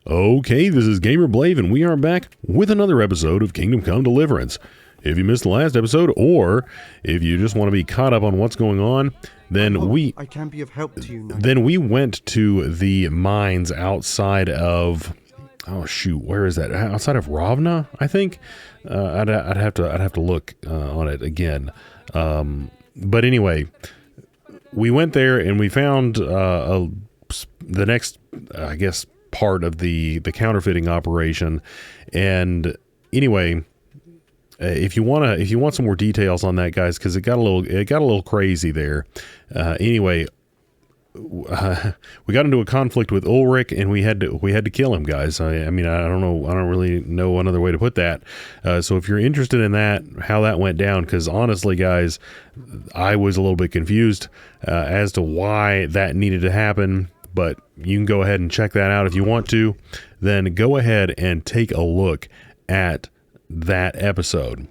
Okay, this is Gamer Blave, and we are back with another episode of Kingdom Come Deliverance. If you missed the last episode, or if you just want to be caught up on what's going on, then I can be of help to you now. Then we went to the mines outside of, oh shoot, where is that? Outside of Ravna, I think. I'd have to look on it again. But anyway, we went there and we found the next, I guess, part of the counterfeiting operation. And anyway, if you want some more details on that, guys, because it got a little crazy there. Anyway, we got into a conflict with Ulrich, and we had to kill him, guys. I mean, I don't really know another way to put that. So if you're interested in that, how that went down, because honestly, guys, I was a little bit confused as to why that needed to happen. But you can go ahead and check that out if you want to. Then go ahead and take a look at that episode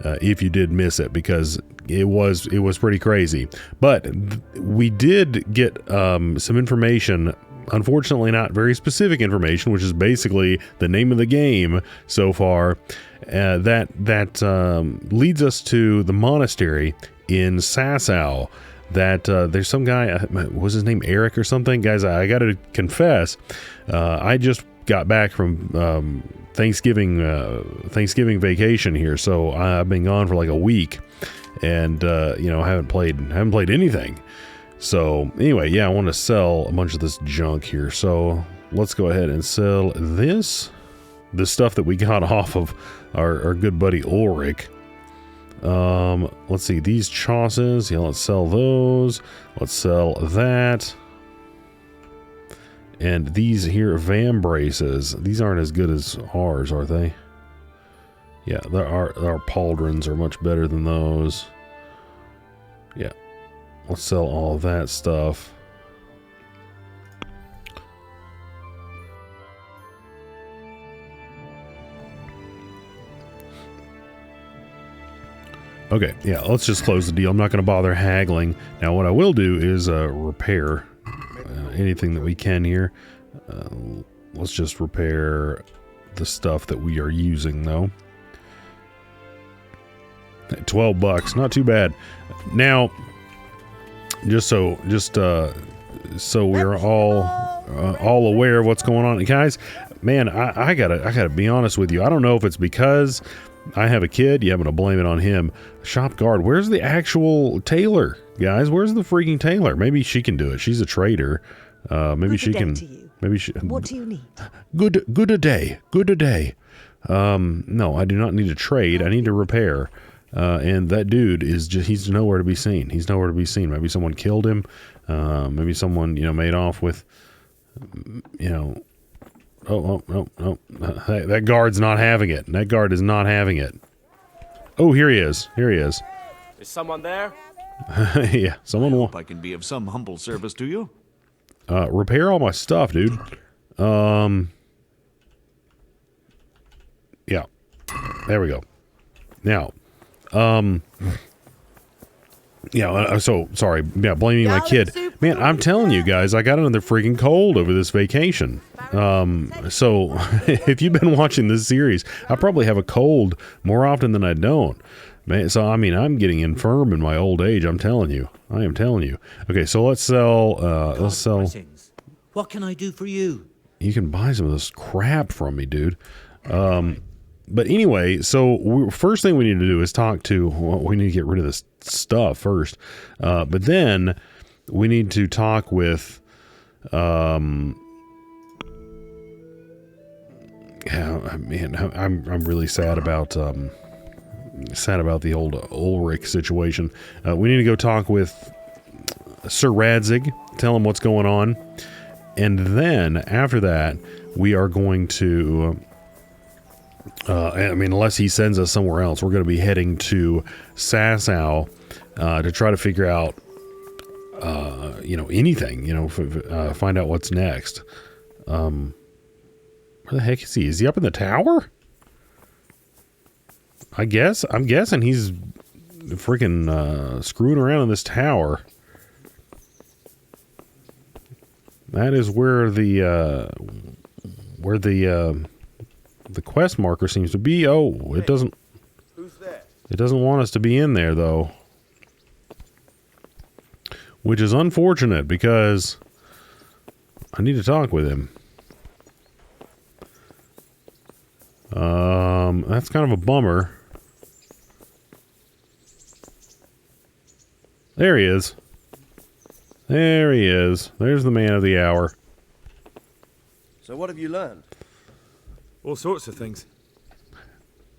if you did miss it, because it was pretty crazy. But we did get some information, unfortunately not very specific information, which is basically the name of the game so far, that leads us to the monastery in Sasau. That there's some guy, was his name Eric or something? Guys, I gotta confess, I just got back from Thanksgiving vacation here, so I've been gone for like a week, and I haven't played anything. So anyway, yeah, I want to sell a bunch of this junk here, so let's go ahead and sell the stuff that we got off of our good buddy Ulrich. Let's see, these chasses, yeah, let's sell those. Let's sell that. And these here van braces, these aren't as good as ours, are they? Yeah, our pauldrons are much better than those. Yeah, let's sell all of that stuff. Okay, yeah, let's just close the deal. I'm not going to bother haggling. Now, what I will do is repair anything that we can here. Let's just repair the stuff that we are using, though. $12, not too bad. Now, just so we're all aware of what's going on, guys. Man, I gotta be honest with you. I don't know if it's because I have a kid. Yeah, I'm gonna blame it on him. Shop guard. Where's the actual tailor, guys? Where's the freaking tailor? Maybe she can do it. She's a trader. Maybe she can. Maybe she. What do you need? Good a day. No, I do not need to trade. I need to repair. And that dude he's nowhere to be seen. He's nowhere to be seen. Maybe someone killed him. Maybe someone, made off with, Oh, no. That guard's not having it. That guard is not having it. Oh, here he is. Is someone there? Yeah, someone will. I hope I can be of some humble service to you. Repair all my stuff, dude. Yeah. There we go. Now, yeah, so sorry. Yeah, blaming my kid. Man, I'm telling you guys, I got another freaking cold over this vacation. So if you've been watching this series, I probably have a cold more often than I don't. Man, so I mean, I'm getting infirm in my old age. I am telling you. Okay, so let's sell. What can I do for you? You can buy some of this crap from me, dude. But anyway, so first thing we need to do is talk to. Well, we need to get rid of this stuff first. But then we need to talk with. Yeah, man, I'm really sad about the old Ulrich situation. We need to go talk with Sir Radzig, tell him what's going on, and then after that, we are going to. I mean, unless he sends us somewhere else, we're going to be heading to Sasau to try to figure out, anything. Find out what's next. Where the heck is he? Is he up in the tower? I'm guessing he's freaking screwing around in this tower. That is where the where the quest marker seems to be. Oh, it doesn't. Who's there? It doesn't want us to be in there though, which is unfortunate because I need to talk with him. That's kind of a bummer. There he is. There he is. There's the man of the hour. So what have you learned? All sorts of things.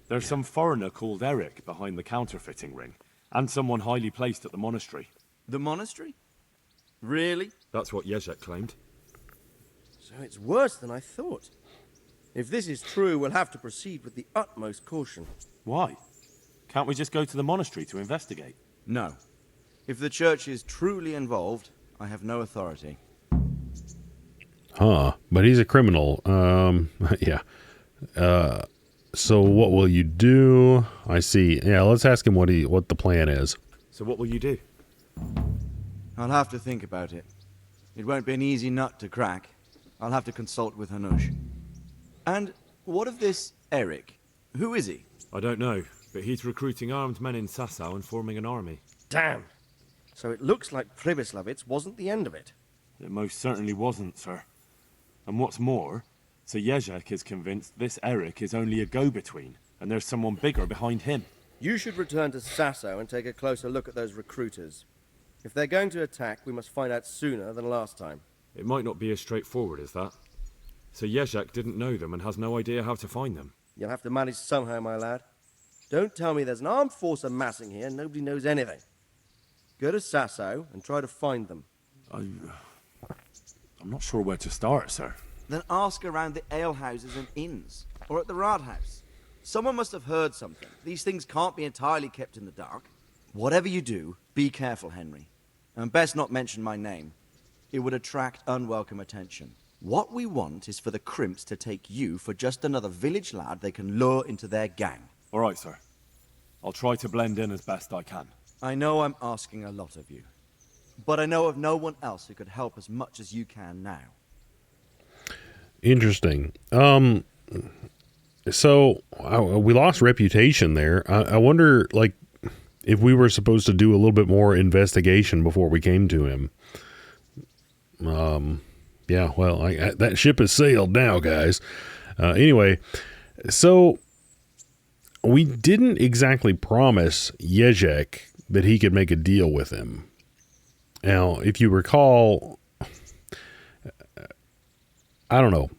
There's some foreigner called Eric behind the counterfeiting ring, and someone highly placed at the monastery. The monastery? Really? That's what Jezek claimed. So it's worse than I thought. If this is true, we'll have to proceed with the utmost caution. Why? Can't we just go to the monastery to investigate? No. If the church is truly involved, I have no authority. Huh. But he's a criminal. Yeah. So what will you do? I see. Yeah, let's ask him what the plan is. So what will you do? I'll have to think about it. It won't be an easy nut to crack. I'll have to consult with Hanush. And what of this Eric? Who is he? I don't know, but he's recruiting armed men in Sasau and forming an army. Damn. So it looks like Pribyslavitz wasn't the end of it. It most certainly wasn't, sir. And what's more, Sir Jezek is convinced this Eric is only a go-between, and there's someone bigger behind him. You should return to Sasau and take a closer look at those recruiters. If they're going to attack, we must find out sooner than last time. It might not be as straightforward as that. Sir Jezek didn't know them and has no idea how to find them. You'll have to manage somehow, my lad. Don't tell me there's an armed force amassing here and nobody knows anything. Go to Sasau and try to find them. I'm not sure where to start, sir. Then ask around the alehouses and inns, or at the Rathaus. Someone must have heard something. These things can't be entirely kept in the dark. Whatever you do, be careful, Henry. And best not mention my name. It would attract unwelcome attention. What we want is for the crimps to take you for just another village lad they can lure into their gang. All right, sir. I'll try to blend in as best I can. I know I'm asking a lot of you, but I know of no one else who could help as much as you can now. Interesting. So we lost reputation there. I wonder, like, if we were supposed to do a little bit more investigation before we came to him. Yeah, well, that ship has sailed now, guys. Anyway, so we didn't exactly promise Jezek that he could make a deal with him. Now, if you recall, I don't know.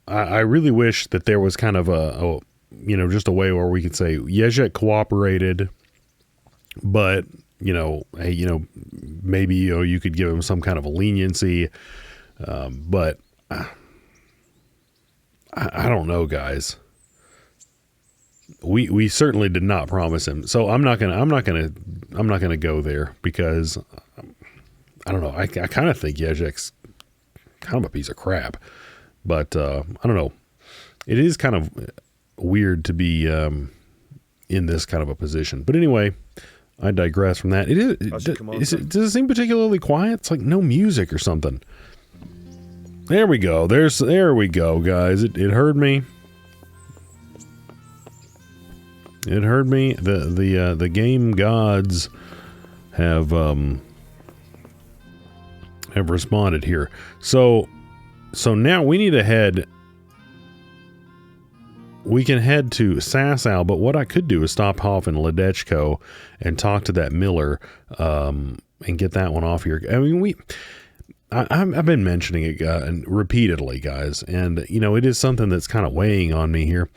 I really wish that there was kind of a just a way where we could say Jezek cooperated, but hey, maybe you could give him some kind of a leniency, but I don't know, guys. We certainly did not promise him, so I'm not gonna go there because I don't know. I kind of think Jezek's kind of a piece of crap, but I don't know. It is kind of weird to be in this kind of a position, but anyway, I digress from that. Does it seem particularly quiet? It's like no music or something. There we go. There we go, guys. It heard me. It heard me. The game gods have responded here. So now we need to head. We can head to Sasau, but what I could do is stop off in Ledechko and talk to that miller and get that one off here. I mean, I've been mentioning it repeatedly, guys, and it is something that's kind of weighing on me here.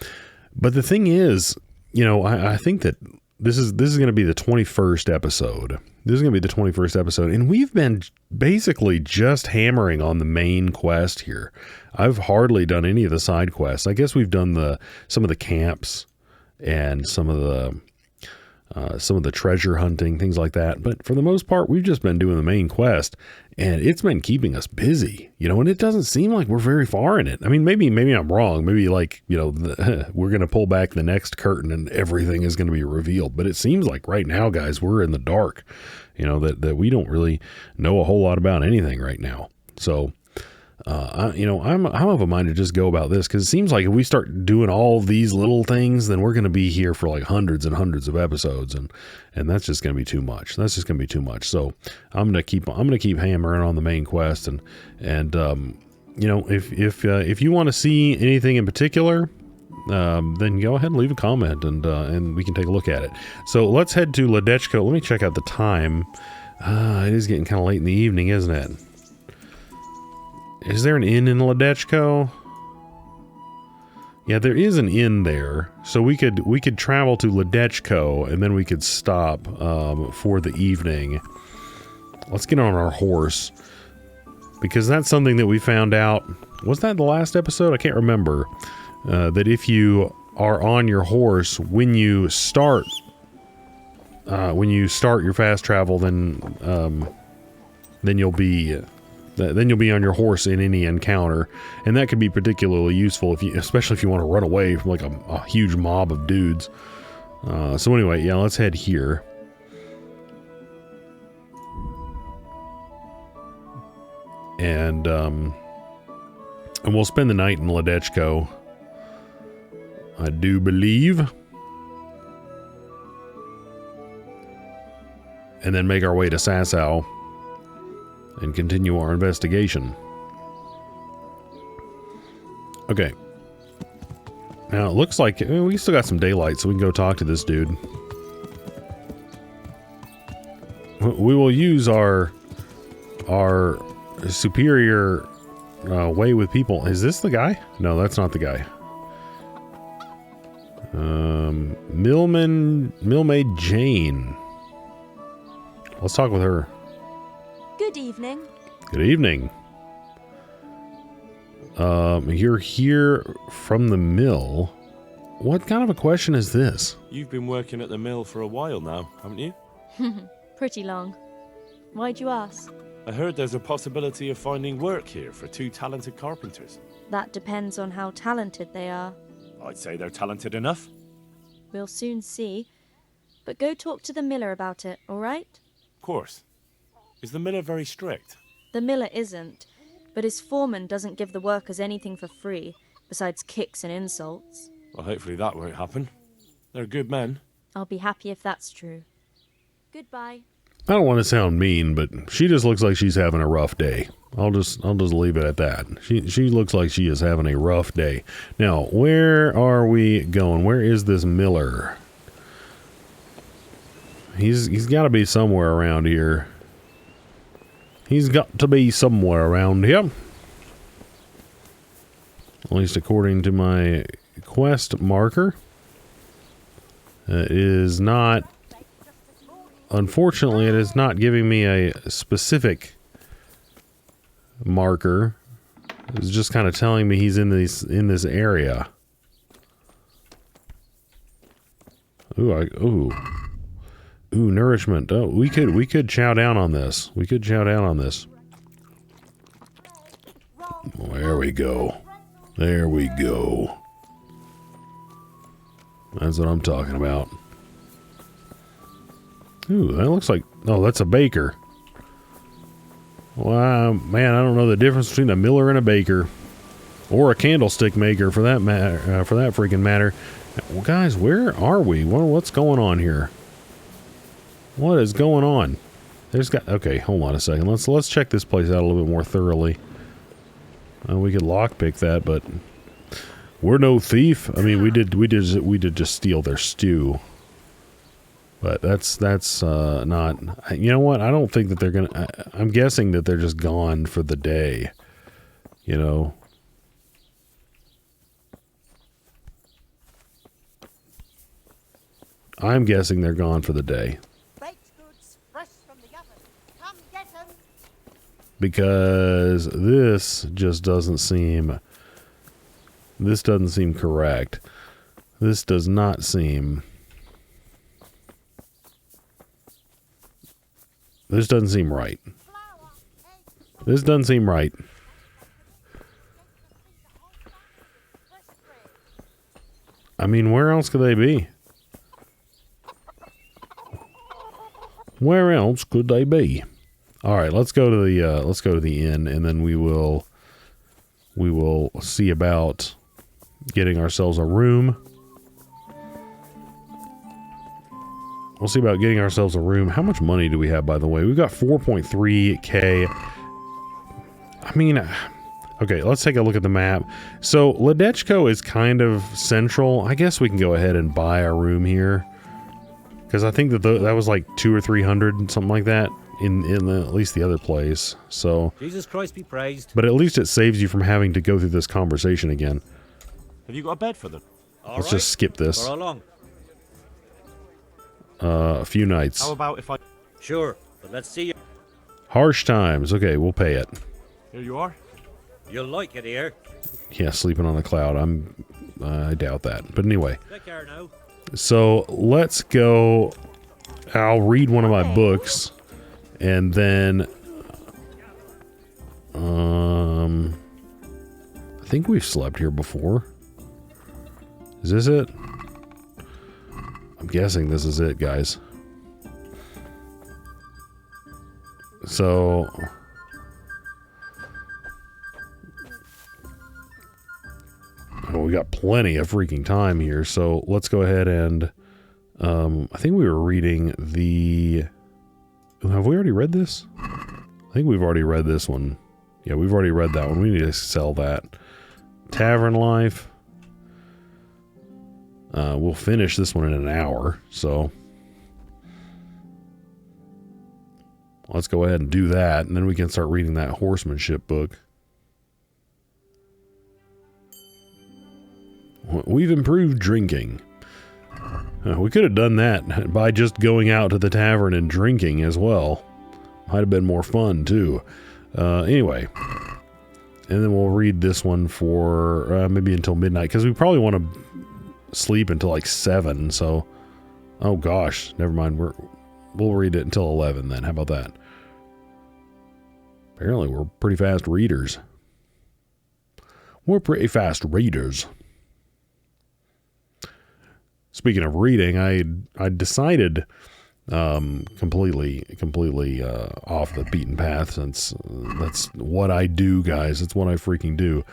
But the thing is, I think that this is going to be the 21st episode. This is going to be the 21st episode, and we've been basically just hammering on the main quest here. I've hardly done any of the side quests. I guess we've done some of the camps and some of the treasure hunting, things like that. But for the most part, we've just been doing the main quest, and it's been keeping us busy, and it doesn't seem like we're very far in it. I mean, maybe I'm wrong. Maybe we're going to pull back the next curtain and everything is going to be revealed. But it seems like right now, guys, we're in the dark, that we don't really know a whole lot about anything right now. So I'm of a mind to just go about this, because it seems like if we start doing all these little things, then we're going to be here for like hundreds and hundreds of episodes, and that's just going to be too much. That's just going to be too much. So I'm going to keep hammering on the main quest, and if you want to see anything in particular, then go ahead and leave a comment, and we can take a look at it. So let's head to Ledechko. Let me check out the time. It is getting kind of late in the evening, isn't it? Is there an inn in Ledechko? Yeah, there is an inn there. So we could travel to Ledechko, and then we could stop for the evening. Let's get on our horse, because that's something that we found out. Was that the last episode? I can't remember. That if you are on your horse when you start your fast travel, then you'll be on your horse in any encounter, and that could be particularly useful especially if you want to run away from like a huge mob of dudes. So anyway, yeah, let's head here. And we'll spend the night in Ledechko, I do believe. And then make our way to Sasau and continue our investigation. Okay. Now, it looks like we still got some daylight, so we can go talk to this dude. We will use our superior way with people. Is this the guy? No, that's not the guy. Millmaid Jane. Let's talk with her. Good evening. Good evening. You're here from the mill. What kind of a question is this? You've been working at the mill for a while now, haven't you? Pretty long. Why'd you ask? I heard there's a possibility of finding work here for 2 talented carpenters. That depends on how talented they are. I'd say they're talented enough. We'll soon see. But go talk to the miller about it, all right? Of course. Is the miller very strict? The miller isn't, but his foreman doesn't give the workers anything for free, besides kicks and insults. Well, hopefully that won't happen. They're good men. I'll be happy if that's true. Goodbye. I don't want to sound mean, but she just looks like she's having a rough day. I'll just leave it at that. She looks like she is having a rough day. Now, where are we going? Where is this miller? He's got to be somewhere around here. He's got to be somewhere around here. At least according to my quest marker. It is not... Unfortunately, it is not giving me a specific marker. It's just kind of telling me he's in this area. Ooh, nourishment. Oh, we could chow down on this. We could chow down on this. There we go. There we go. That's what I'm talking about. Ooh, that looks like... Oh, that's a baker. Wow, man, I don't know the difference between a miller and a baker. Or a candlestick maker, for that matter. For that freaking matter. Well, guys, where are we? What's going on here? What is going on? Okay, hold on a second. Let's check this place out a little bit more thoroughly. We could lockpick that, but we're no thief. I mean, we did just steal their stew. But that's not... You know what? I don't think that they're gonna... I'm guessing that they're just gone for the day. You know? I'm guessing they're gone for the day. Baked goods fresh from the oven. Come get 'em. Because this just doesn't seem... This doesn't seem correct. This does not seem... This doesn't seem right. This doesn't seem right. I mean, where else could they be? Where else could they be? All right, let's go to the inn, and then we will we will see about getting ourselves a room. We'll see about getting ourselves a room. How much money do we have, by the way? We've got 4.3k. I mean, okay, let's take a look at the map. So, Ledechko is kind of central. I guess we can go ahead and buy a room here. Because I think that that was like 200 or 300, something like that, in at least the other place. So, Jesus Christ be praised. but at least it saves you from having to go through this conversation again. Have you got a bed for them? Let's just skip this. For how long? A few nights. How about if I... Sure, but let's see you. Harsh times. Okay, we'll pay it. Here you are. You'll like it here. Yeah, sleeping on a cloud. I doubt that. But anyway. Take care now. So let's go. I'll read one of my books, and then I think we've slept here before. Is this it? I'm guessing this is it, guys. So we got plenty of freaking time here, so let's go ahead and I think we were reading the... Have we already read this? I think we've already read this one. Yeah, we've already read that one. We need to sell that. Tavern Life. We'll finish this one in an hour, so let's go ahead and do that, and then we can start reading that horsemanship book. We've improved drinking. We could have done that by just going out to the tavern and drinking as well. Might have been more fun, too. Anyway. And then we'll read this one for maybe until midnight, because we probably want to sleep until like 7, so... Oh gosh, never mind. We'll read it until 11 then. How about that? Apparently we're pretty fast readers. We're pretty fast readers. Speaking of reading, I decided completely off the beaten path, since that's what I do, guys. It's what I freaking do.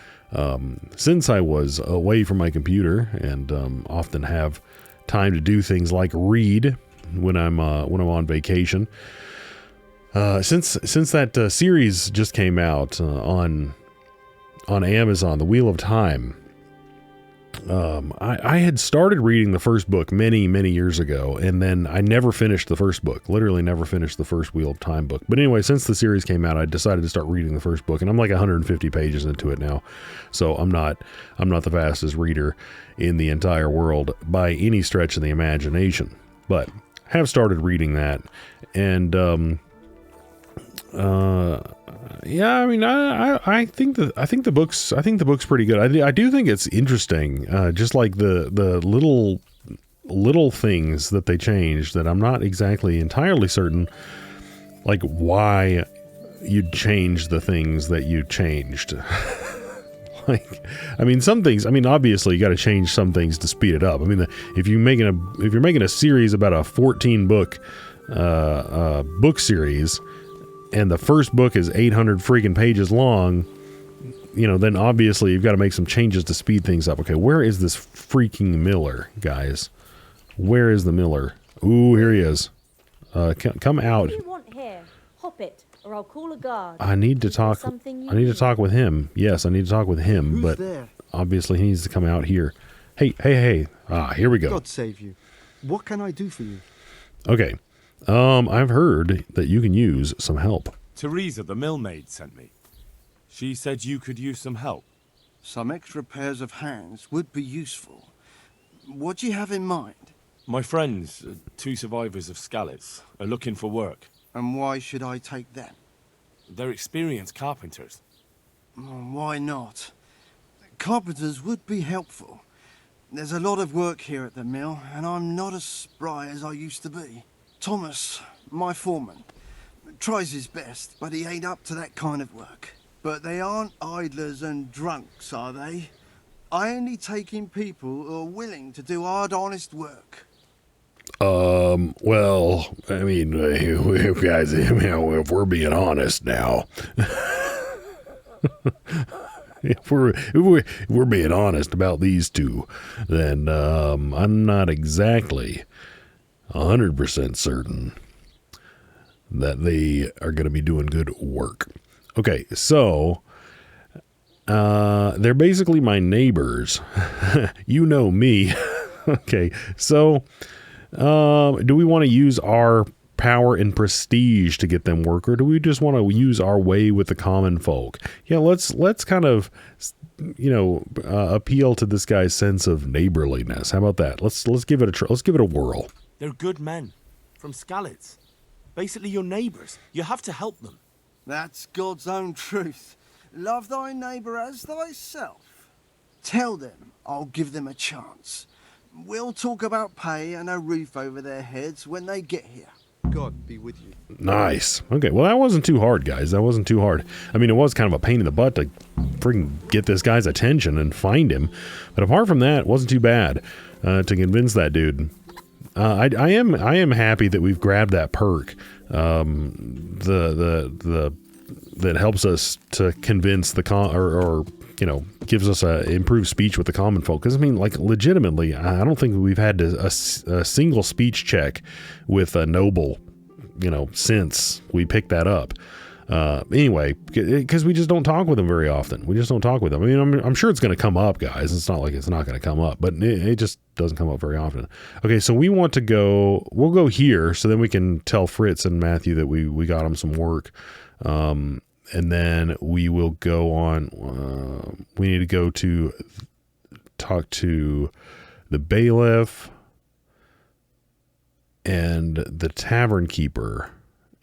Since I was away from my computer and often have time to do things like read when I'm on vacation. Since that series just came out on Amazon, The Wheel of Time. I had started reading the first book many years ago, and then I never finished the first book. Literally never finished the first Wheel of Time book. But anyway, since the series came out, I decided to start reading the first book, and I'm like 150 pages into it now. So I'm not the fastest reader in the entire world by any stretch of the imagination. But have started reading that, and yeah, I mean, I think the book's pretty good. I do think it's interesting, just like the little things that they changed that I'm not exactly entirely certain, like why you'd change the things that you changed. Like, I mean, some things. I mean, obviously, you got to change some things to speed it up. I mean, if you're making a series about a 14 book book series, and the first book is 800 freaking pages long, you know, then obviously you've got to make some changes to speed things up. Okay, where is this freaking miller, guys? Where is the miller? Ooh, here he is. Come out. What do you want here? Hop it, or I'll call a guard. I need to talk. I need to talk with him. Yes, I need to talk with him. Who's but there? obviously he needs to come out here. Hey. Ah, here we go. God save you. What can I do for you? Okay. I've heard that you can use some help. Teresa, the millmaid, sent me. She said you could use some help. Some extra pairs of hands would be useful. What do you have in mind? My friends, 2 survivors of Scalets, are looking for work. And why should I take them? They're experienced carpenters. Why not? Carpenters would be helpful. There's a lot of work here at the mill, and I'm not as spry as I used to be. Thomas, my foreman, tries his best, but he ain't up to that kind of work. But they aren't idlers and drunks, are they? I only take in people who are willing to do hard, honest work. Well, I mean, guys, if we're being honest now. if we're being honest about these two, then I'm not exactly 100% certain that they are going to be doing good work. Okay, so they're basically my neighbors. You know me. Okay, so do we want to use our power and prestige to get them work, or do we just want to use our way with the common folk? Yeah, let's kind of, appeal to this guy's sense of neighborliness. How about that? Let's give it let's give it a whirl. They're good men from Skalitz. Basically your neighbors. You have to help them. That's God's own truth. Love thy neighbour as thyself. Tell them I'll give them a chance. We'll talk about pay and a roof over their heads when they get here. God be with you. Nice. Okay, well, that wasn't too hard, guys. That wasn't too hard. I mean, it was kind of a pain in the butt to freaking get this guy's attention and find him. But apart from that, it wasn't too bad to convince that dude. I am happy that we've grabbed that perk. That helps us to convince the gives us a improved speech with the common folk. Because I mean, like, legitimately, I don't think we've had a single speech check with a noble, since we picked that up. Anyway, because we just don't talk with them very often. We just don't talk with them. I mean, I'm sure it's going to come up, guys. It's not like it's not going to come up, but it just doesn't come up very often. Okay, so we'll go here, so then we can tell Fritz and Matthew that we got them some work. And then we will go on, we need to go to talk to the bailiff and the tavern keeper.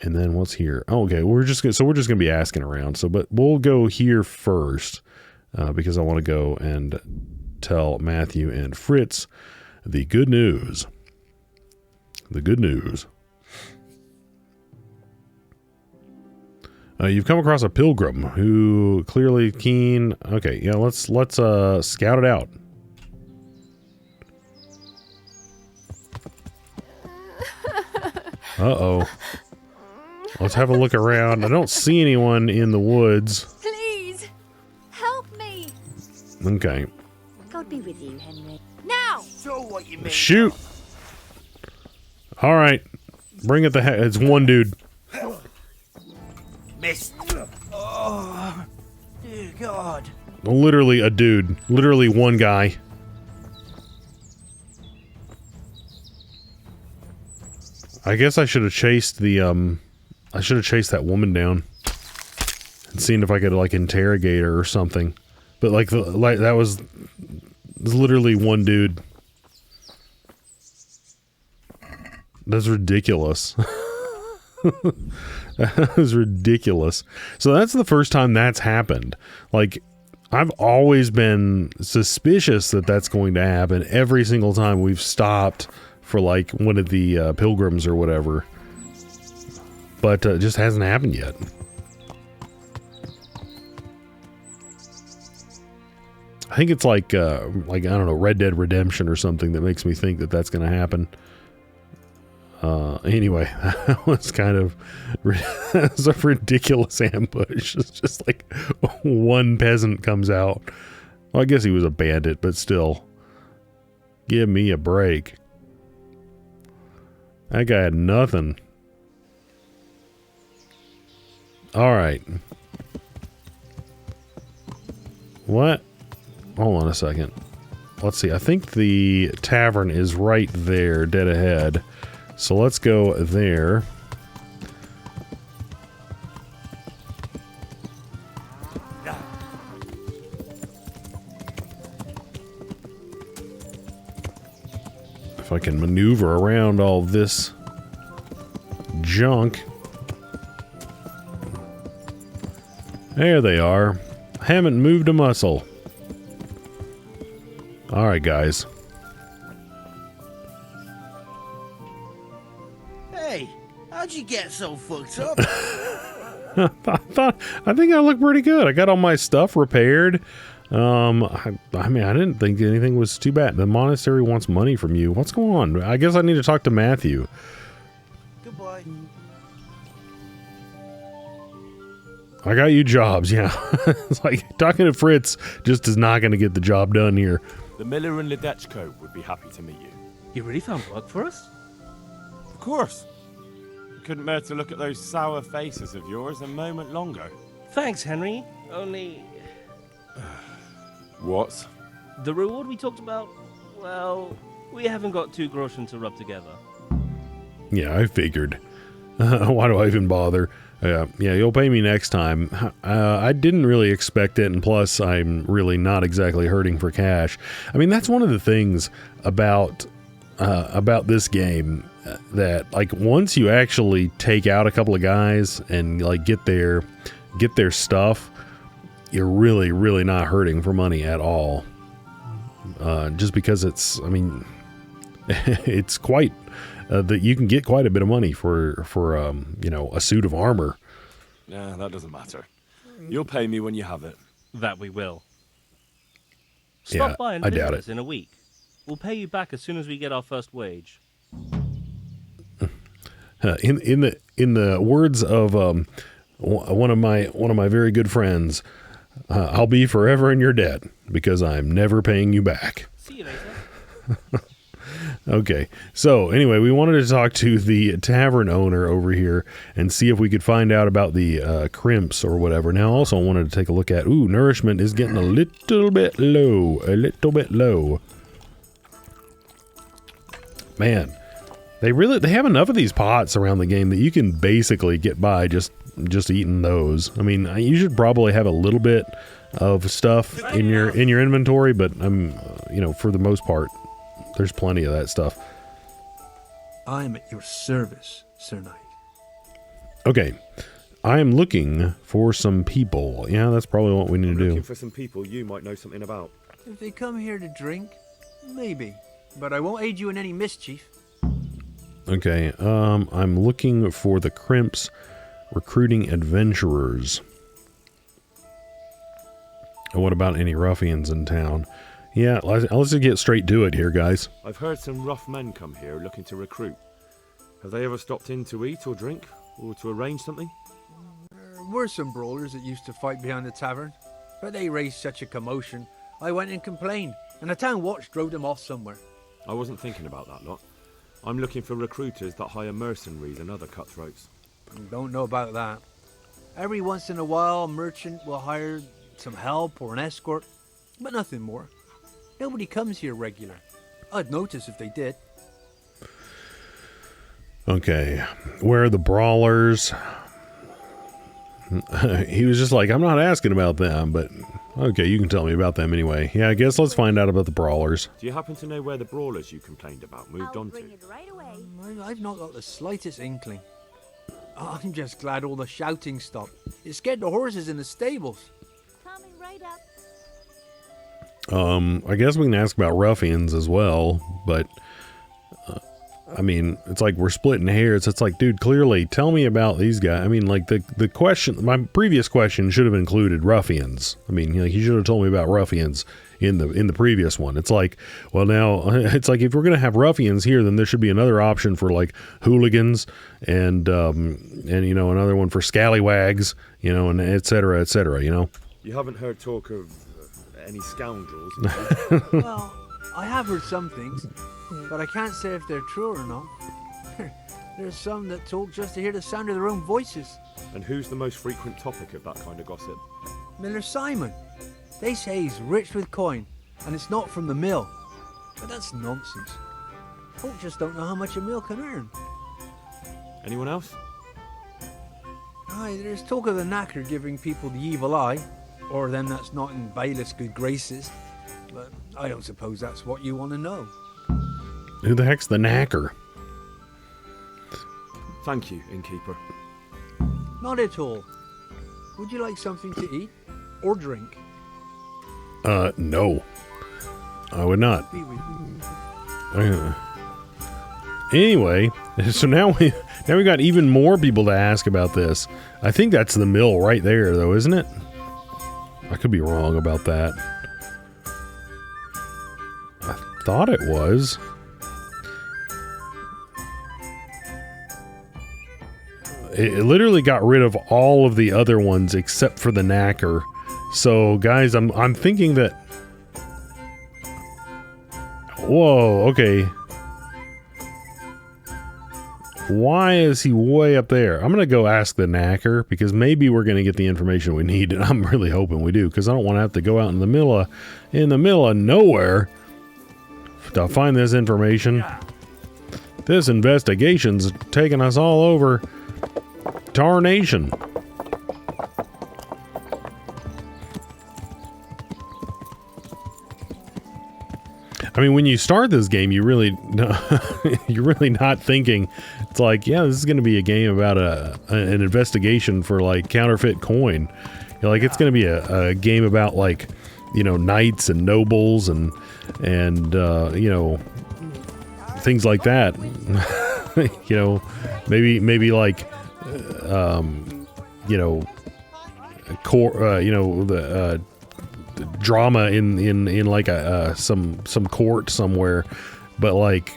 And then what's here? Oh, okay. We're just going to be asking around. But we'll go here first, because I want to go and tell Matthew and Fritz the good news. The good news. You've come across a pilgrim who clearly keen. Okay, yeah, let's scout it out. Uh-oh. Let's have a look around. I don't see anyone in the woods. Please, help me. Okay. God be with you, Henry. Now! Show what you mean. Shoot! Alright. Bring it the heck. It's one dude. Missed. Oh, dear God. Literally a dude. Literally one guy. I guess I should have chased I should have chased that woman down and seen if I could, like, interrogate her or something. But that was literally one dude. That's ridiculous. That was ridiculous. So that's the first time that's happened. Like, I've always been suspicious that that's going to happen every single time we've stopped for, like, one of the pilgrims or whatever. But it just hasn't happened yet. I think it's like I don't know, Red Dead Redemption or something that makes me think that that's going to happen. Anyway, that was kind of that was a ridiculous ambush. It's just like one peasant comes out. Well, I guess he was a bandit, but still. Give me a break. That guy had nothing. Alright. What? Hold on a second. Let's see. I think the tavern is right there, dead ahead. So let's go there. If I can maneuver around all this junk. There they are. Haven't moved a muscle. Alright, guys. Hey, how'd you get so fucked up? I think I look pretty good. I got all my stuff repaired. I mean, I didn't think anything was too bad. The monastery wants money from you. What's going on? I guess I need to talk to Matthew. Goodbye. I got you jobs, yeah. It's like talking to Fritz just is not going to get the job done here. The miller and Ledechko would be happy to meet you. You really found work for us? Of course. I couldn't bear to look at those sour faces of yours a moment longer. Thanks, Henry. Only What? the reward we talked about, well, we haven't got 2 groschen to rub together. Yeah, I figured. Why do I even bother? Yeah, you'll pay me next time. I didn't really expect it, and plus, I'm really not exactly hurting for cash. I mean, that's one of the things about this game that, like, once you actually take out a couple of guys and like get their stuff, you're really, really not hurting for money at all. Just because it's, I mean, it's quite. That you can get quite a bit of money for a suit of armor. Nah, that doesn't matter. You'll pay me when you have it. That we will. Yeah, Stop by and I visit doubt us in a week. We'll pay you back as soon as we get our first wage. In the words of one of my very good friends, I'll be forever in your debt because I'm never paying you back. See you later. Okay, so anyway, we wanted to talk to the tavern owner over here and see if we could find out about the crimps or whatever. Now, also wanted to take a look at, nourishment is getting a little bit low. Man, they have enough of these pots around the game that you can basically get by just eating those. I mean, you should probably have a little bit of stuff in your inventory, but for the most part, there's plenty of that stuff. I am at your service, Sir Knight. Okay. I am looking for some people. Yeah, that's probably what we need to do. Looking for some people you might know something about. If they come here to drink, maybe. But I won't aid you in any mischief. Okay, I'm looking for the Crimps recruiting adventurers. What about any ruffians in town? Yeah, let's just get straight to it here, guys. I've heard some rough men come here looking to recruit. Have they ever stopped in to eat or drink, or to arrange something? There were some brawlers that used to fight behind the tavern, but they raised such a commotion, I went and complained, and the town watch drove them off somewhere. I wasn't thinking about that lot. I'm looking for recruiters that hire mercenaries and other cutthroats. Don't know about that. Every once in a while, a merchant will hire some help or an escort, but nothing more. Nobody comes here regular. I'd notice if they did. Okay, where are the Brawlers? He was just like, I'm not asking about them, but okay, you can tell me about them anyway. Yeah, I guess let's find out about the Brawlers. Do you happen to know where the Brawlers you complained about moved on to? Right away. I've not got the slightest inkling. I'm just glad all the shouting stopped. It scared the horses in the stables. Coming right up. I guess we can ask about ruffians as well, but I mean, it's like we're splitting hairs. It's like, dude, clearly tell me about these guys. I mean, like the question, my previous question should have included ruffians. I mean, he should have told me about ruffians in the previous one. It's like, well, now it's like if we're gonna have ruffians here, then there should be another option for like hooligans and another one for scallywags, and et cetera, You haven't heard talk of any scoundrels? Well, I have heard some things, but I can't say if they're true or not. There's some that talk just to hear the sound of their own voices. And who's the most frequent topic of that kind of gossip? Miller Simon. They say he's rich with coin, and it's not from the mill. But that's nonsense. Folk just don't know how much a mill can earn. Anyone else? Aye, there's talk of the knacker giving people the evil eye, or them that's not in bailiff's good graces. But I don't suppose that's what you want to know. Who the heck's the knacker? Thank you, innkeeper. Not at all. Would you like something to eat or drink? No. I would not. Be with you. Anyway, so now we got even more people to ask about this. I think that's the mill right there, though, isn't it? I could be wrong about that. I thought it was. it literally got rid of all of the other ones except for the knacker. So guys, I'm thinking that, whoa, okay, why is he way up there? I'm gonna go ask the knacker, because maybe we're gonna get the information we need, and I'm really hoping we do, because I don't want to have to go out in the middle of nowhere to find this information. This investigation's taking us all over tarnation. I mean, when you start this game, you're really not thinking. It's like, yeah, this is going to be a game about an investigation for like counterfeit coin. You're like, it's going to be a game about like, you know, knights and nobles and you know, things like that. You know, maybe like you know, you know, the drama in like some court somewhere, but like,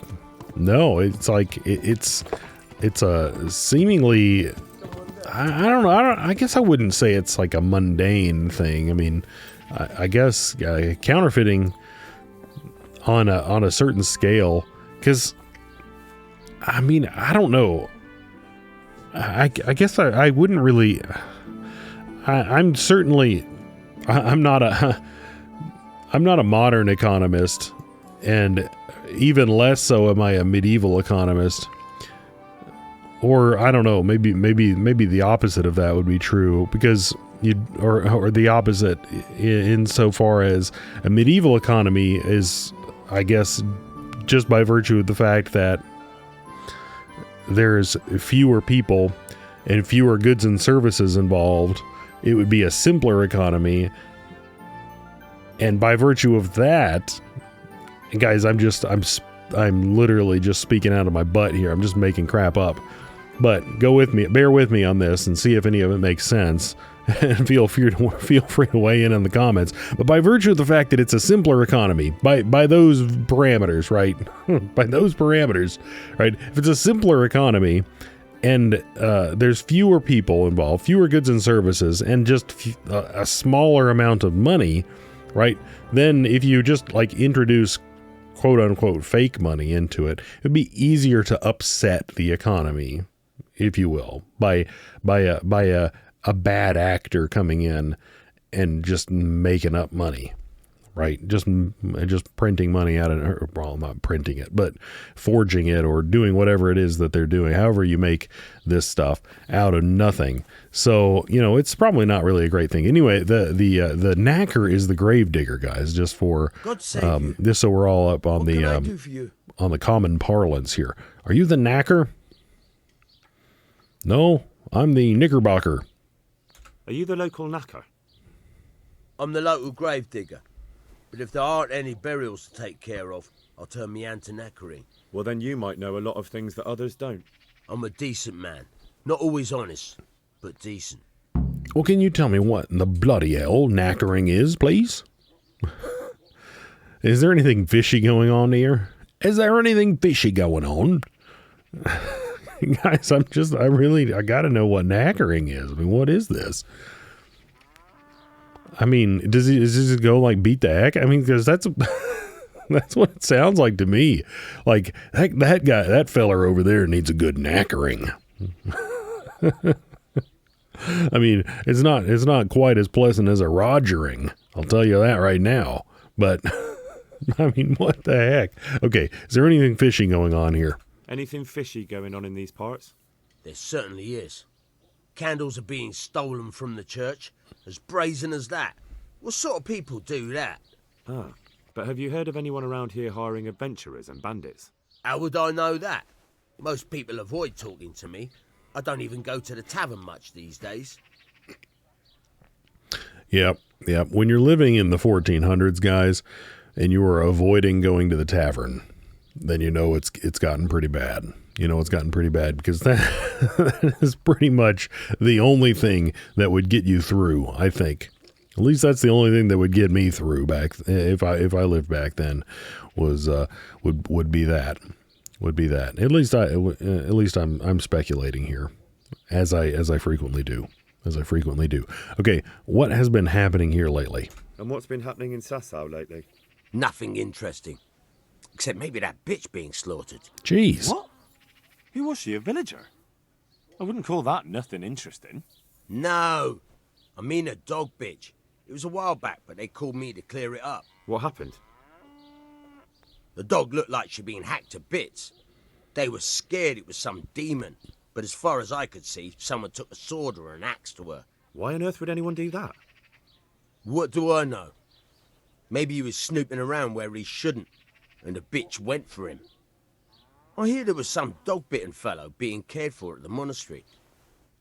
no, it's like it's a seemingly, I don't know, I guess I wouldn't say it's like a mundane thing. I mean, I guess counterfeiting on a certain scale, because I mean, I don't know, I guess I wouldn't really, I'm certainly, I'm not a modern economist, and even less so am I a medieval economist. Or I don't know, maybe the opposite of that would be true, because or the opposite insofar as a medieval economy is, I guess, just by virtue of the fact that there's fewer people and fewer goods and services involved, it would be a simpler economy. And by virtue of that, and guys, I'm literally just speaking out of my butt here. I'm just making crap up. But go with me, bear with me on this and see if any of it makes sense. And feel free to weigh in the comments. But by virtue of the fact that it's a simpler economy, by those parameters, right? By those parameters, right? If it's a simpler economy, and there's fewer people involved, fewer goods and services, and just a smaller amount of money, right? Then if you just like introduce quote unquote fake money into it, it'd be easier to upset the economy, if you will, by a bad actor coming in and just making up money. Right, just printing money out of it, well, not printing it, but forging it or doing whatever it is that they're doing. However you make this stuff out of nothing. So, you know, it's probably not really a great thing. Anyway, the knacker is the gravedigger, guys. Just for this, so we're all up on the common parlance here. Are you the knacker? No, I'm the knickerbocker. Are you the local knacker? I'm the local gravedigger. But if there aren't any burials to take care of, I'll turn me hand to knackering. Well, then you might know a lot of things that others don't. I'm a decent man. Not always honest, but decent. Well, can you tell me what in the bloody hell knackering is, please? Is there anything fishy going on here? Is there anything fishy going on? Guys, I gotta know what knackering is. I mean, what is this? I mean, does it go like beat the heck? I mean, because that's what it sounds like to me. Like that guy, that feller over there needs a good knackering. I mean, it's not quite as pleasant as a rogering. I'll tell you that right now. But I mean, what the heck? Okay, is there anything fishy going on here? Anything fishy going on in these parts? There certainly is. Candles are being stolen from the church. As brazen as that. What sort of people do that? Ah, but have you heard of anyone around here hiring adventurers and bandits? How would I know that? Most people avoid talking to me. I don't even go to the tavern much these days. Yep. When you're living in the 1400s, guys, and you are avoiding going to the tavern, then you know it's gotten pretty bad. You know, it's gotten pretty bad, because that is pretty much the only thing that would get you through, I think. At least that's the only thing that would get me through back if I lived back then, was would be that. At least I'm speculating here. as I frequently do. Okay, what has been happening here lately? And what's been happening in Sasau lately? Nothing interesting. Except maybe that bitch being slaughtered. Jeez. What? Who was she, a villager? I wouldn't call that nothing interesting. No. I mean a dog bitch. It was a while back, but they called me to clear it up. What happened? The dog looked like she'd been hacked to bits. They were scared it was some demon. But as far as I could see, someone took a sword or an axe to her. Why on earth would anyone do that? What do I know? Maybe he was snooping around where he shouldn't, and the bitch went for him. I hear there was some dog-bitten fellow being cared for at the monastery.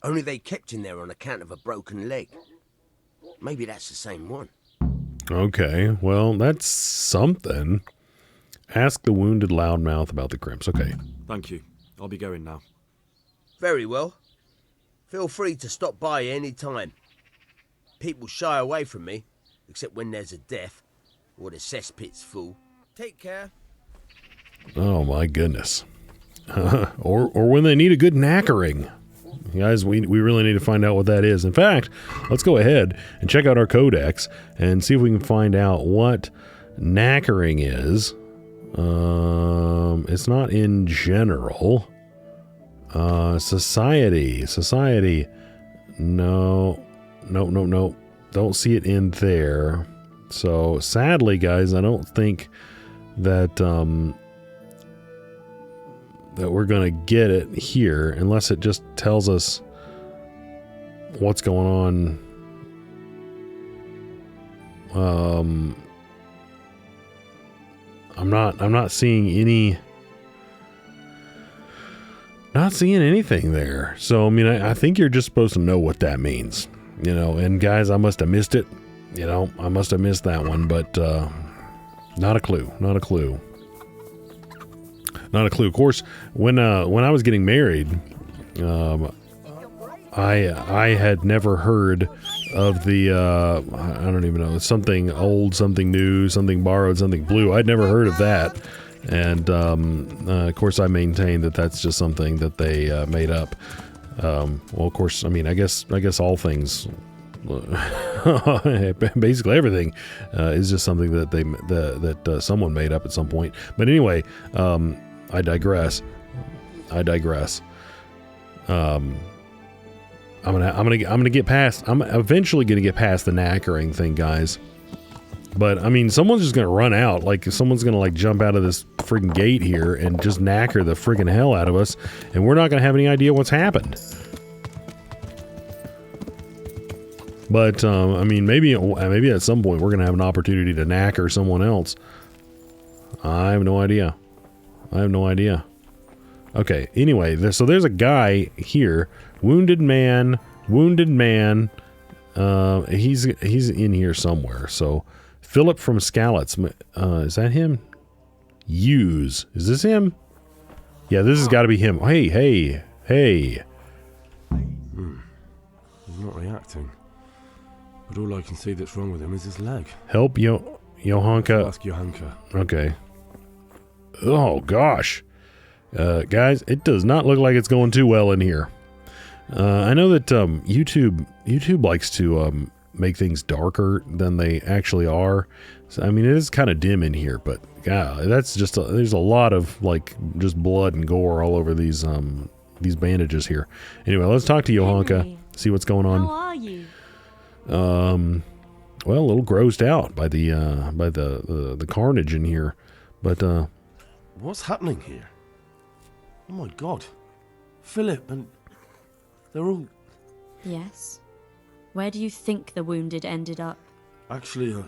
Only they kept him there on account of a broken leg. Maybe that's the same one. Okay, well, that's something. Ask the wounded loudmouth about the crimps. Okay. Thank you. I'll be going now. Very well. Feel free to stop by any time. People shy away from me, except when there's a death, or the cesspit's full. Take care. Oh my goodness. or when they need a good knackering. Guys, we really need to find out what that is. In fact, let's go ahead and check out our codex and see if we can find out what knackering is. It's not in general. Society. No. Don't see it in there. So sadly, guys, I don't think that that we're gonna get it here unless it just tells us what's going on. I'm not seeing anything there. So I mean, I think you're just supposed to know what that means, you know. And guys, I must have missed it. You know, I must have missed that one, but not a clue. Of course, when I was getting married, I had never heard of the I don't even know, something old, something new, something borrowed, something blue. I'd never heard of that, and of course I maintain that that's just something that they made up. Well, of course, I mean, I guess all things. Basically everything is just something that that someone made up at some point. But anyway, I digress. I'm eventually gonna get past the knackering thing, guys. But I mean, someone's just gonna run out. Like someone's gonna like jump out of this freaking gate here and just knacker the freaking hell out of us, and we're not gonna have any idea what's happened. But I mean, maybe at some point we're gonna have an opportunity to knacker someone else. I have no idea. Okay. Anyway, so there's a guy here, wounded man. He's in here somewhere. So Philip from Scallots, is that him? Is this him? Yeah, this has got to be him. Hey. He's not reacting. But all I can see that's wrong with him is his leg. Help Johanka. Ask Johanka. Okay. Oh gosh, guys, it does not look like it's going too well in here. I know that YouTube likes to make things darker than they actually are. So, I mean, it is kind of dim in here, but God, that's just there's a lot of like just blood and gore all over these bandages here. Anyway, let's talk to Johanka. Henry, see what's going on. how are you? Well, a little grossed out by the carnage in here, but what's happening here? Oh my God, Philip, and they're all... Yes. Where do you think the wounded ended up? Actually,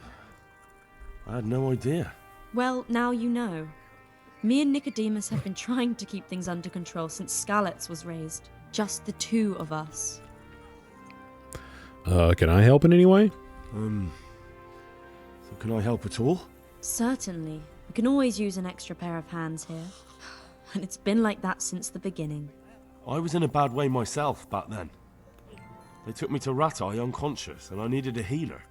I had no idea. Well, now you know. Me and Nicodemus have been trying to keep things under control since Scallots was raised. Just the two of us. Can I help in any way? So can I help at all? Certainly. We can always use an extra pair of hands here. And it's been like that since the beginning. I was in a bad way myself back then. They took me to Ratai unconscious, and I needed a healer.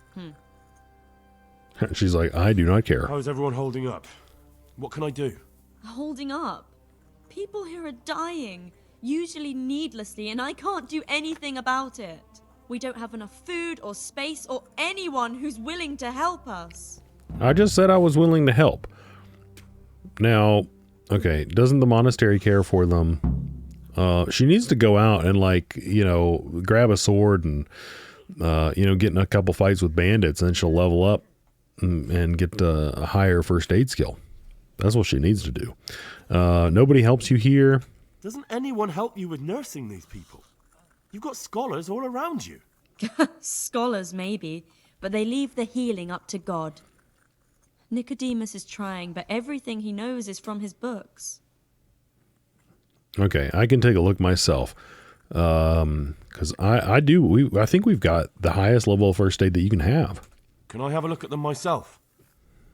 She's like, I do not care. How's everyone holding up? What can I do? Holding up? People here are dying. usually needlessly, and I can't do anything about it. We don't have enough food or space or anyone who's willing to help us. I just said I was willing to help. Now, okay, doesn't the monastery care for them? She needs to go out and, like, you know, grab a sword and, you know, get in a couple fights with bandits, and then she'll level up and get a higher first aid skill. That's what she needs to do. Nobody helps you here. Doesn't anyone help you with nursing these people? You've got scholars all around you. Scholars, maybe, but they leave the healing up to God. Nicodemus is trying, but everything he knows is from his books. Okay, I can take a look myself. Because I think we've got the highest level of first aid that you can have. Can I have a look at them myself?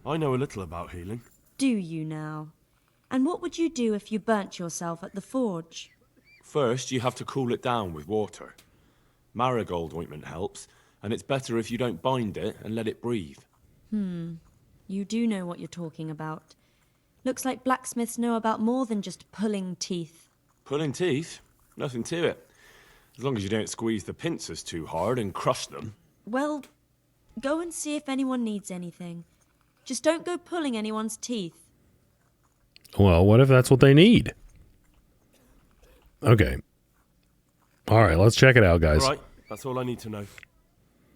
I know a little about healing. Do you now? And what would you do if you burnt yourself at the forge? First, you have to cool it down with water. Marigold ointment helps, and it's better if you don't bind it and let it breathe. You do know what you're talking about. Looks like blacksmiths know about more than just pulling teeth. Pulling teeth? Nothing to it. As long as you don't squeeze the pincers too hard and crush them. Well, go and see if anyone needs anything. Just don't go pulling anyone's teeth. Well, what if that's what they need? Okay. All right, let's check it out, guys. All right, that's all I need to know.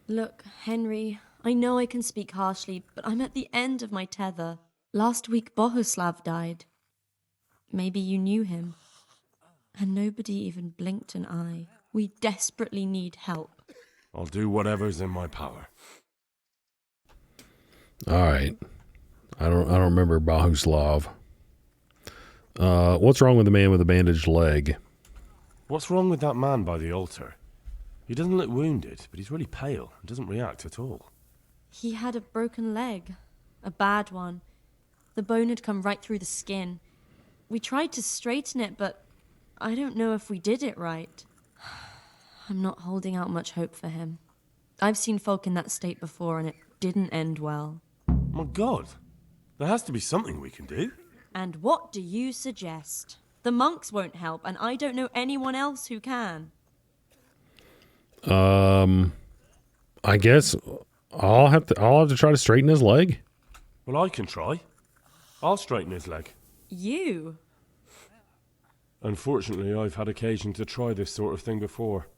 Look, Henry, I know I can speak harshly, but I'm at the end of my tether. Last week, Bohuslav died. Maybe you knew him. And nobody even blinked an eye. We desperately need help. I'll do whatever's in my power. All right. I don't remember Bohuslav. What's wrong with the man with the bandaged leg? What's wrong with that man by the altar? He doesn't look wounded, but he's really pale and doesn't react at all. He had a broken leg. A bad one. The bone had come right through the skin. We tried to straighten it, but I don't know if we did it right. I'm not holding out much hope for him. I've seen folk in that state before, and it didn't end well. My God, there has to be something we can do. And what do you suggest? The monks won't help, and I don't know anyone else who can. I guess I'll have to try to straighten his leg. Well, I can try. I'll straighten his leg. You? Unfortunately, I've had occasion to try this sort of thing before.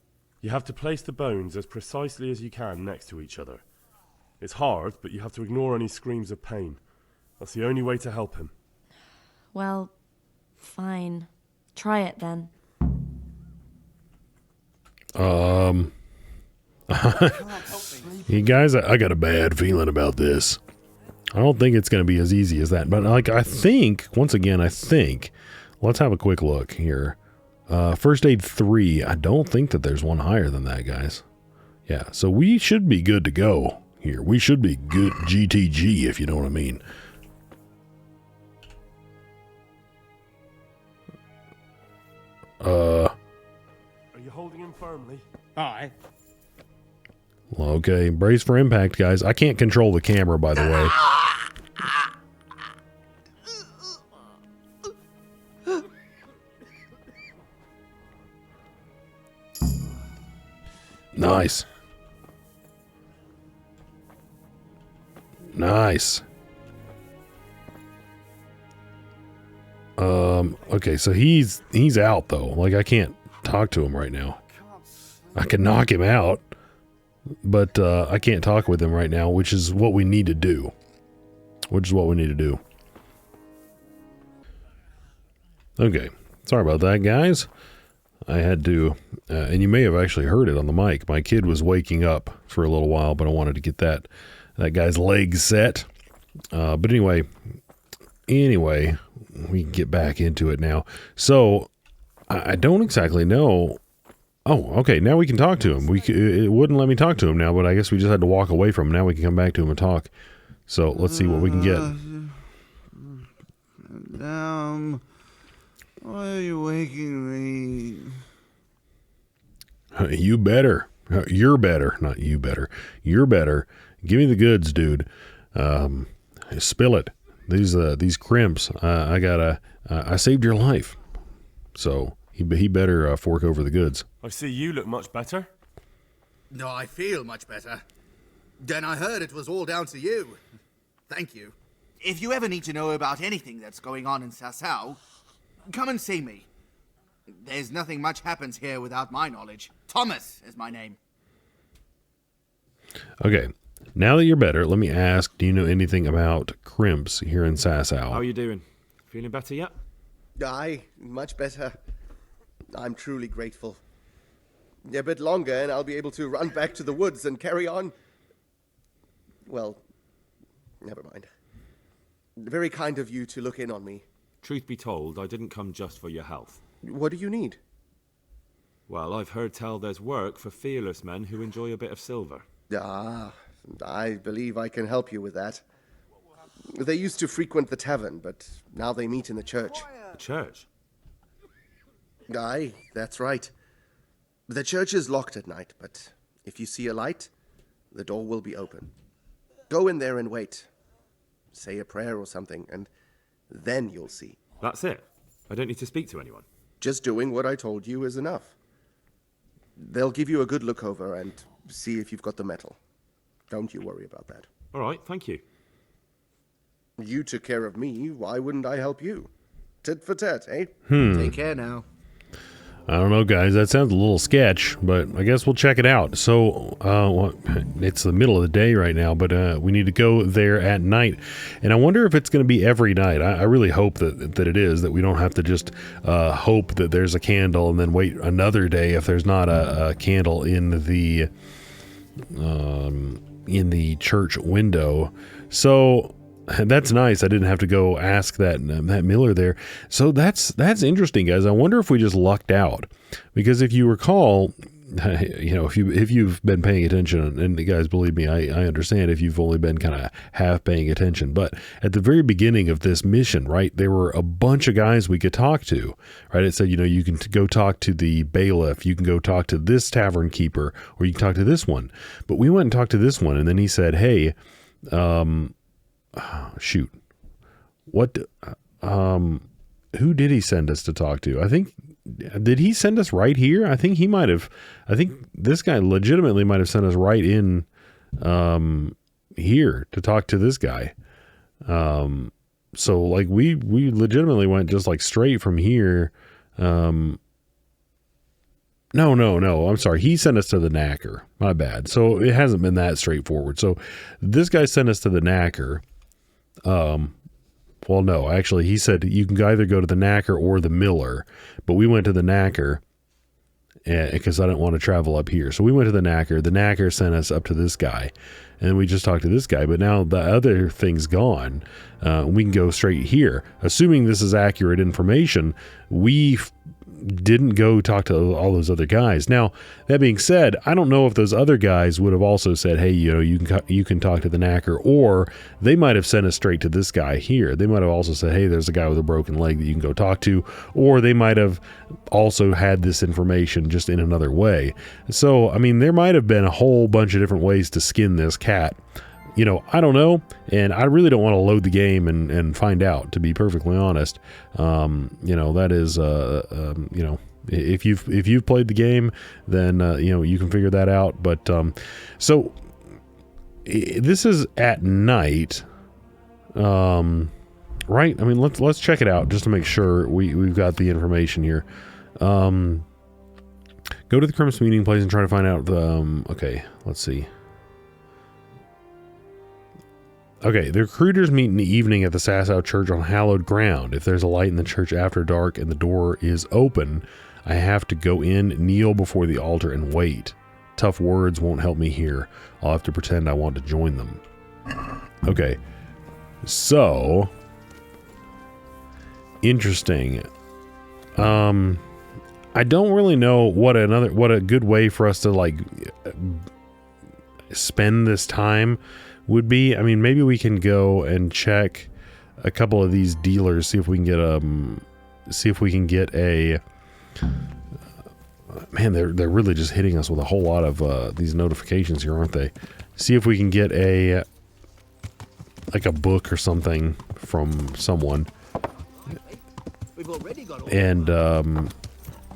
You have to place the bones as precisely as you can next to each other. It's hard, but you have to ignore any screams of pain. That's the only way to help him. Well, fine. Try it then. You guys, I got a bad feeling about this. I don't think it's going to be as easy as that. But, like, I think, let's have a quick look here. First aid 3, I don't think that there's one higher than that, guys. Yeah, so we should be good to go here. We should be good GTG, if you know what I mean. Are you holding him firmly? Aye. Okay, brace for impact, guys. I can't control the camera, by the way. Nice. Nice. Okay, so he's out though. Like, I can't talk to him right now. I can knock him out, but I can't talk with him right now, which is what we need to do. Okay, sorry about that, guys. I had to, and you may have actually heard it on the mic. My kid was waking up for a little while, but I wanted to get that guy's legs set. But anyway, we can get back into it now. So I don't exactly know. Oh, okay. Now we can talk to him. It wouldn't let me talk to him now, but I guess we just had to walk away from him. Now we can come back to him and talk. So let's see what we can get. Why are you waking me? You better. You're better. Not you better. You're better. Give me the goods, dude. Spill it. These crimps. I saved your life. So he better fork over the goods. I see you look much better. No, I feel much better. Then I heard it was all down to you. Thank you. If you ever need to know about anything that's going on in Sasau, come and see me. There's nothing much happens here without my knowledge. Thomas is my name. Okay, now that you're better, let me ask, do you know anything about crimps here in Sasau? How are you doing? Feeling better yet? Aye, much better. I'm truly grateful. A bit longer and I'll be able to run back to the woods and carry on. Well, never mind. Very kind of you to look in on me. Truth be told, I didn't come just for your health. What do you need? Well, I've heard tell there's work for fearless men who enjoy a bit of silver. Ah, I believe I can help you with that. They used to frequent the tavern, but now they meet in the church. The church? Aye, that's right. The church is locked at night, but if you see a light, the door will be open. Go in there and wait. Say a prayer or something, and then you'll see. That's it? I don't need to speak to anyone? Just doing what I told you is enough. They'll give you a good look over and see if you've got the metal. Don't you worry about that. All right, thank you. You took care of me, why wouldn't I help you? Tit for tat, eh? Take care now. I don't know, guys. That sounds a little sketch, but I guess we'll check it out. So, it's the middle of the day right now, but we need to go there at night. And I wonder if it's going to be every night. I really hope that it is, that we don't have to just hope that there's a candle and then wait another day if there's not a candle in the church window. So that's nice. I didn't have to go ask that miller there. So that's interesting, guys. I wonder if we just lucked out, because if you recall, if you've been paying attention, and guys, believe me, I understand if you've only been kind of half paying attention, but at the very beginning of this mission, right, there were a bunch of guys we could talk to, right? It said, you can go talk to the bailiff, you can go talk to this tavern keeper, or you can talk to this one. But we went and talked to this one, and then he said, hey, shoot, what, who did he send us to talk to? I think, did he send us right here? I think this guy legitimately might have sent us right in, here to talk to this guy. So like we legitimately went just like straight from here. No, I'm sorry. He sent us to the knacker. My bad. So it hasn't been that straightforward. So this guy sent us to the knacker. Well, no, actually, he said you can either go to the knacker or the miller, but we went to the knacker because I didn't want to travel up here. So we went to the knacker. The knacker sent us up to this guy, and we just talked to this guy. But now the other thing's gone. We can go straight here. Assuming this is accurate information, we didn't go talk to all those other guys. Now, that being said, I don't know if those other guys would have also said, hey, you can talk to the knacker, or they might have sent us straight to this guy here. They might have also said, hey, there's a guy with a broken leg that you can go talk to, or they might have also had this information just in another way. So, I mean, there might have been a whole bunch of different ways to skin this cat. I don't know, and I really don't want to load the game and find out, to be perfectly honest. That is, if you've played the game, then, you can figure that out. But, so this is at night, right? I mean, let's check it out just to make sure we've got the information here. Go to the Crimps meeting place and try to find out okay, let's see. Okay, the recruiters meet in the evening at the Sasau Church on hallowed ground. If there's a light in the church after dark and the door is open, I have to go in, kneel before the altar, and wait. Tough words won't help me here. I'll have to pretend I want to join them. Okay, so interesting. I don't really know what a good way for us to like spend this time would be. I mean, maybe we can go and check a couple of these dealers, see if we can get a man, they're really just hitting us with a whole lot of these notifications here, aren't they? See if we can get a book or something from someone. And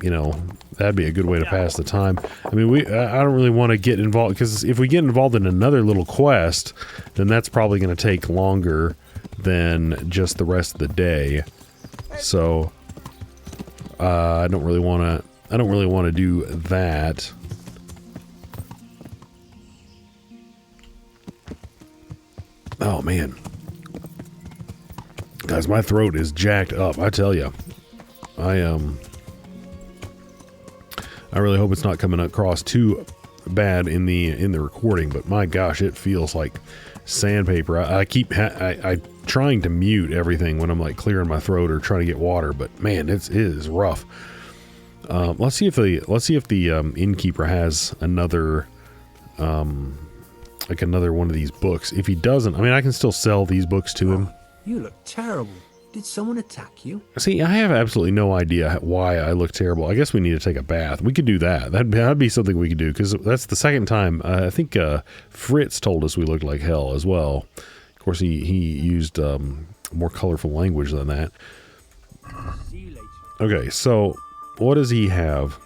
you know, that'd be a good way to pass the time. I mean, I don't really want to get involved, because if we get involved in another little quest, then that's probably going to take longer than just the rest of the day. So I don't really want to do that. Oh man, guys, my throat is jacked up. I tell you, I really hope it's not coming across too bad in the recording, but my gosh, it feels like sandpaper. I keep trying to mute everything when I'm like clearing my throat or trying to get water, but man, it is rough. Let's see if the innkeeper has another like another one of these books. If he doesn't, I mean, I can still sell these books to him. You look terrible. Did someone attack you? See, I have absolutely no idea why I look terrible. I guess we need to take a bath. We could do that. That'd be something we could do, because that's the second time. I think Fritz told us we looked like hell as well. Of course, he used more colorful language than that. See you later. Okay, so what does he have?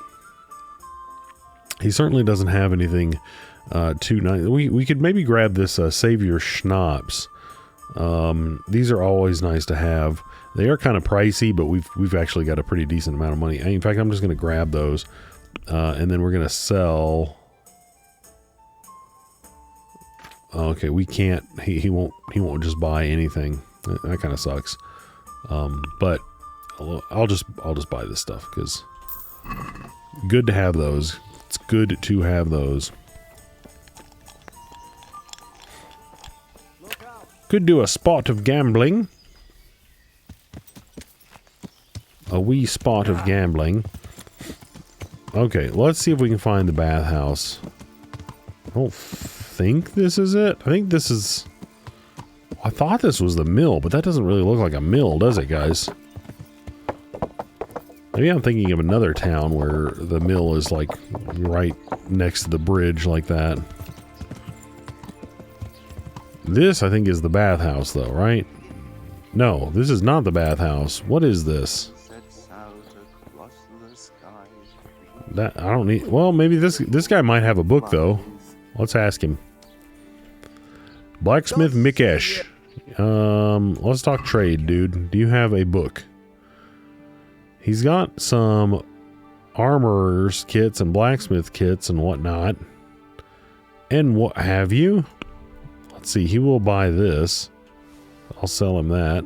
He certainly doesn't have anything too nice. We could maybe grab this Savior Schnapps. These are always nice to have. They are kind of pricey, but we've actually got a pretty decent amount of money. In fact, I'm just going to grab those, and then we're going to sell. Okay, we can't. He won't just buy anything. That kind of sucks. But I'll just buy this stuff, because good to have those. It's good to have those. Could do a spot of gambling. A wee spot of gambling. Okay, let's see if we can find the bathhouse. I don't think this is it. I think this is... I thought this was the mill, but that doesn't really look like a mill, does it, guys? Maybe I'm thinking of another town where the mill is like right next to the bridge like that. This, I think, is the bathhouse, though, right? No, this is not the bathhouse. What is this? That I don't need. Well, maybe this guy might have a book, though. Let's ask him. Blacksmith Mikesh. Let's talk trade, dude. Do you have a book? He's got some armorer's kits and blacksmith kits and whatnot. And what have you? Let's see, he will buy this. I'll sell him that.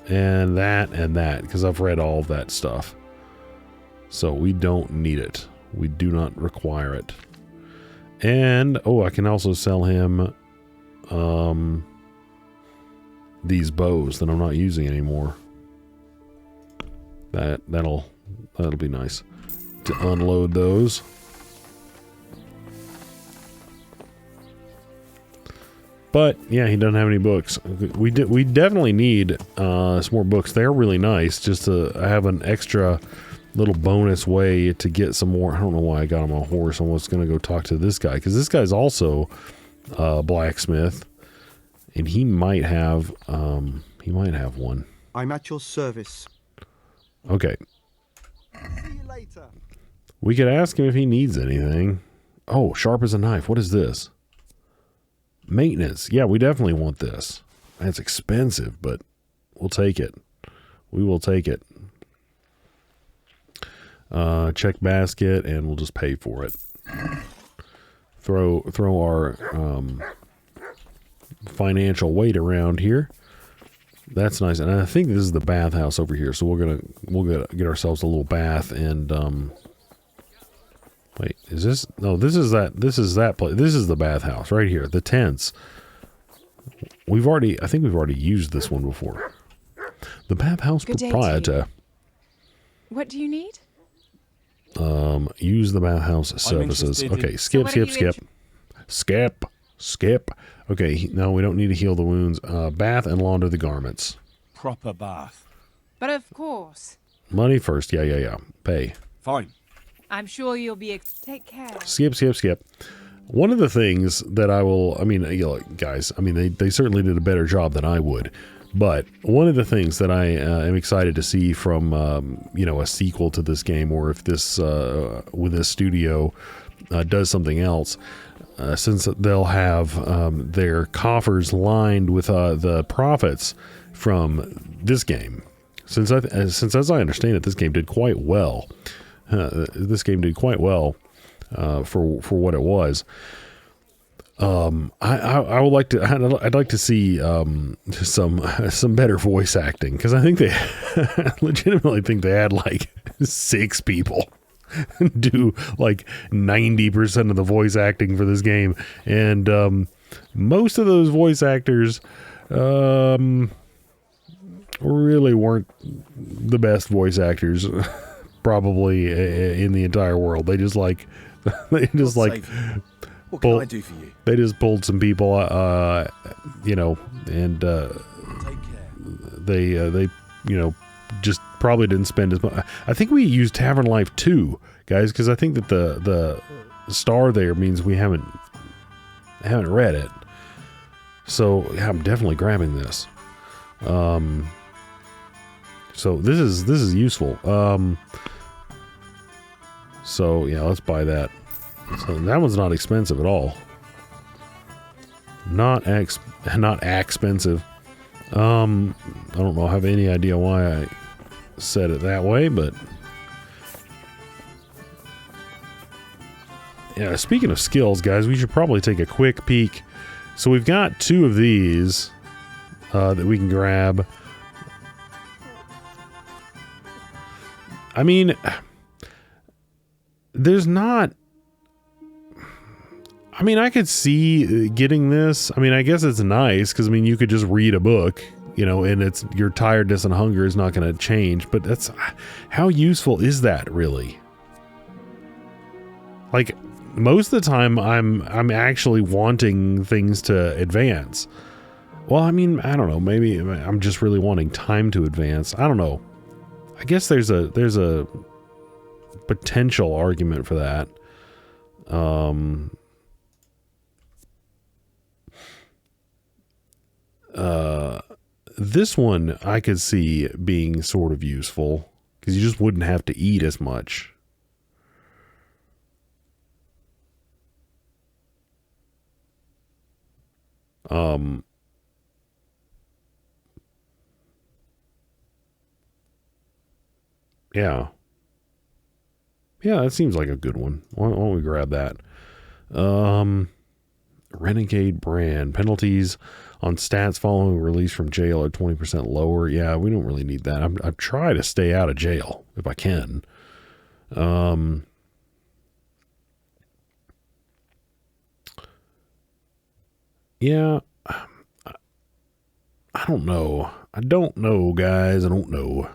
And that, because I've read all of that stuff. So we don't need it. We do not require it. And, oh, I can also sell him these bows that I'm not using anymore. That'll be nice to unload those. But yeah, he doesn't have any books. We definitely need some more books. They're really nice, just to have an extra little bonus way to get some more. I don't know why I got him on a horse. I was gonna go talk to this guy, because this guy's also a blacksmith, and he might have one. I'm at your service. Okay. See you later. We could ask him if he needs anything. Oh, sharp as a knife. What is this? Maintenance. Yeah, we definitely want this. It's expensive, but we'll take it. We will take it. Check basket, and we'll just pay for it. Throw our financial weight around here. That's nice, and I think this is the bathhouse over here. So we'll get ourselves a little bath and wait, is this? No, this is that place. This is the bathhouse right here. The tents. I think we've already used this one before. The bathhouse proprietor. What do you need? Use the bathhouse services. Okay, skip. Okay, no, we don't need to heal the wounds. Bath and launder the garments. Proper bath. But of course. Money first. Yeah. Pay. Fine. I'm sure you'll be. Take care. Skip. One of the things that guys, they certainly did a better job than I would, But one of the things that I am excited to see from, a sequel to this game, or if this, with this studio does something else, since they'll have their coffers lined with the profits from this game. Since as I understand it, this game did quite well. For what it was. I would like to. I'd like to see some better voice acting, because I think they legitimately think they had like 6 people do like 90% of the voice acting for this game, and most of those voice actors really weren't the best voice actors probably in the entire world. They just like what can I do for you? They just pulled some people, and they just probably didn't spend as much. I think we used Tavern Life 2, guys, because I think that the star there means we haven't read it. So yeah, I'm definitely grabbing this. So this is useful. So yeah, let's buy that. So that one's not expensive at all. Not expensive. I don't know. I have any idea why I said it that way, but yeah. Speaking of skills, guys, we should probably take a quick peek. So we've got 2 of these that we can grab. I mean, there's not. I mean, I could see getting this. I mean, I guess it's nice because, I mean, you could just read a book, and your tiredness and hunger is not going to change. But that's, how useful is that really? Like, most of the time, I'm actually wanting things to advance. Well, I mean, I don't know. Maybe I'm just really wanting time to advance. I don't know. I guess there's a potential argument for that. This one I could see being sort of useful because you just wouldn't have to eat as much. Yeah. Yeah, that seems like a good one. Why don't we grab that? Renegade brand. Penalties on stats following release from jail are 20% lower. Yeah, we don't really need that. I try to stay out of jail if I can. Yeah. I don't know. I don't know, guys. I don't know.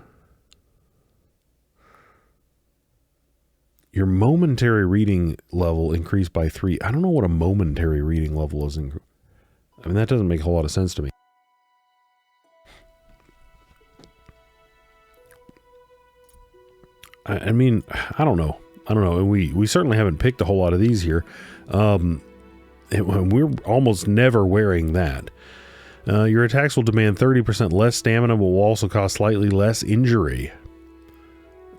Your momentary reading level increased by 3. I don't know what a momentary reading level is. I mean, that doesn't make a whole lot of sense to me. I mean, I don't know. And we certainly haven't picked a whole lot of these here. We're almost never wearing that. Your attacks will demand 30% less stamina, but will also cost slightly less injury.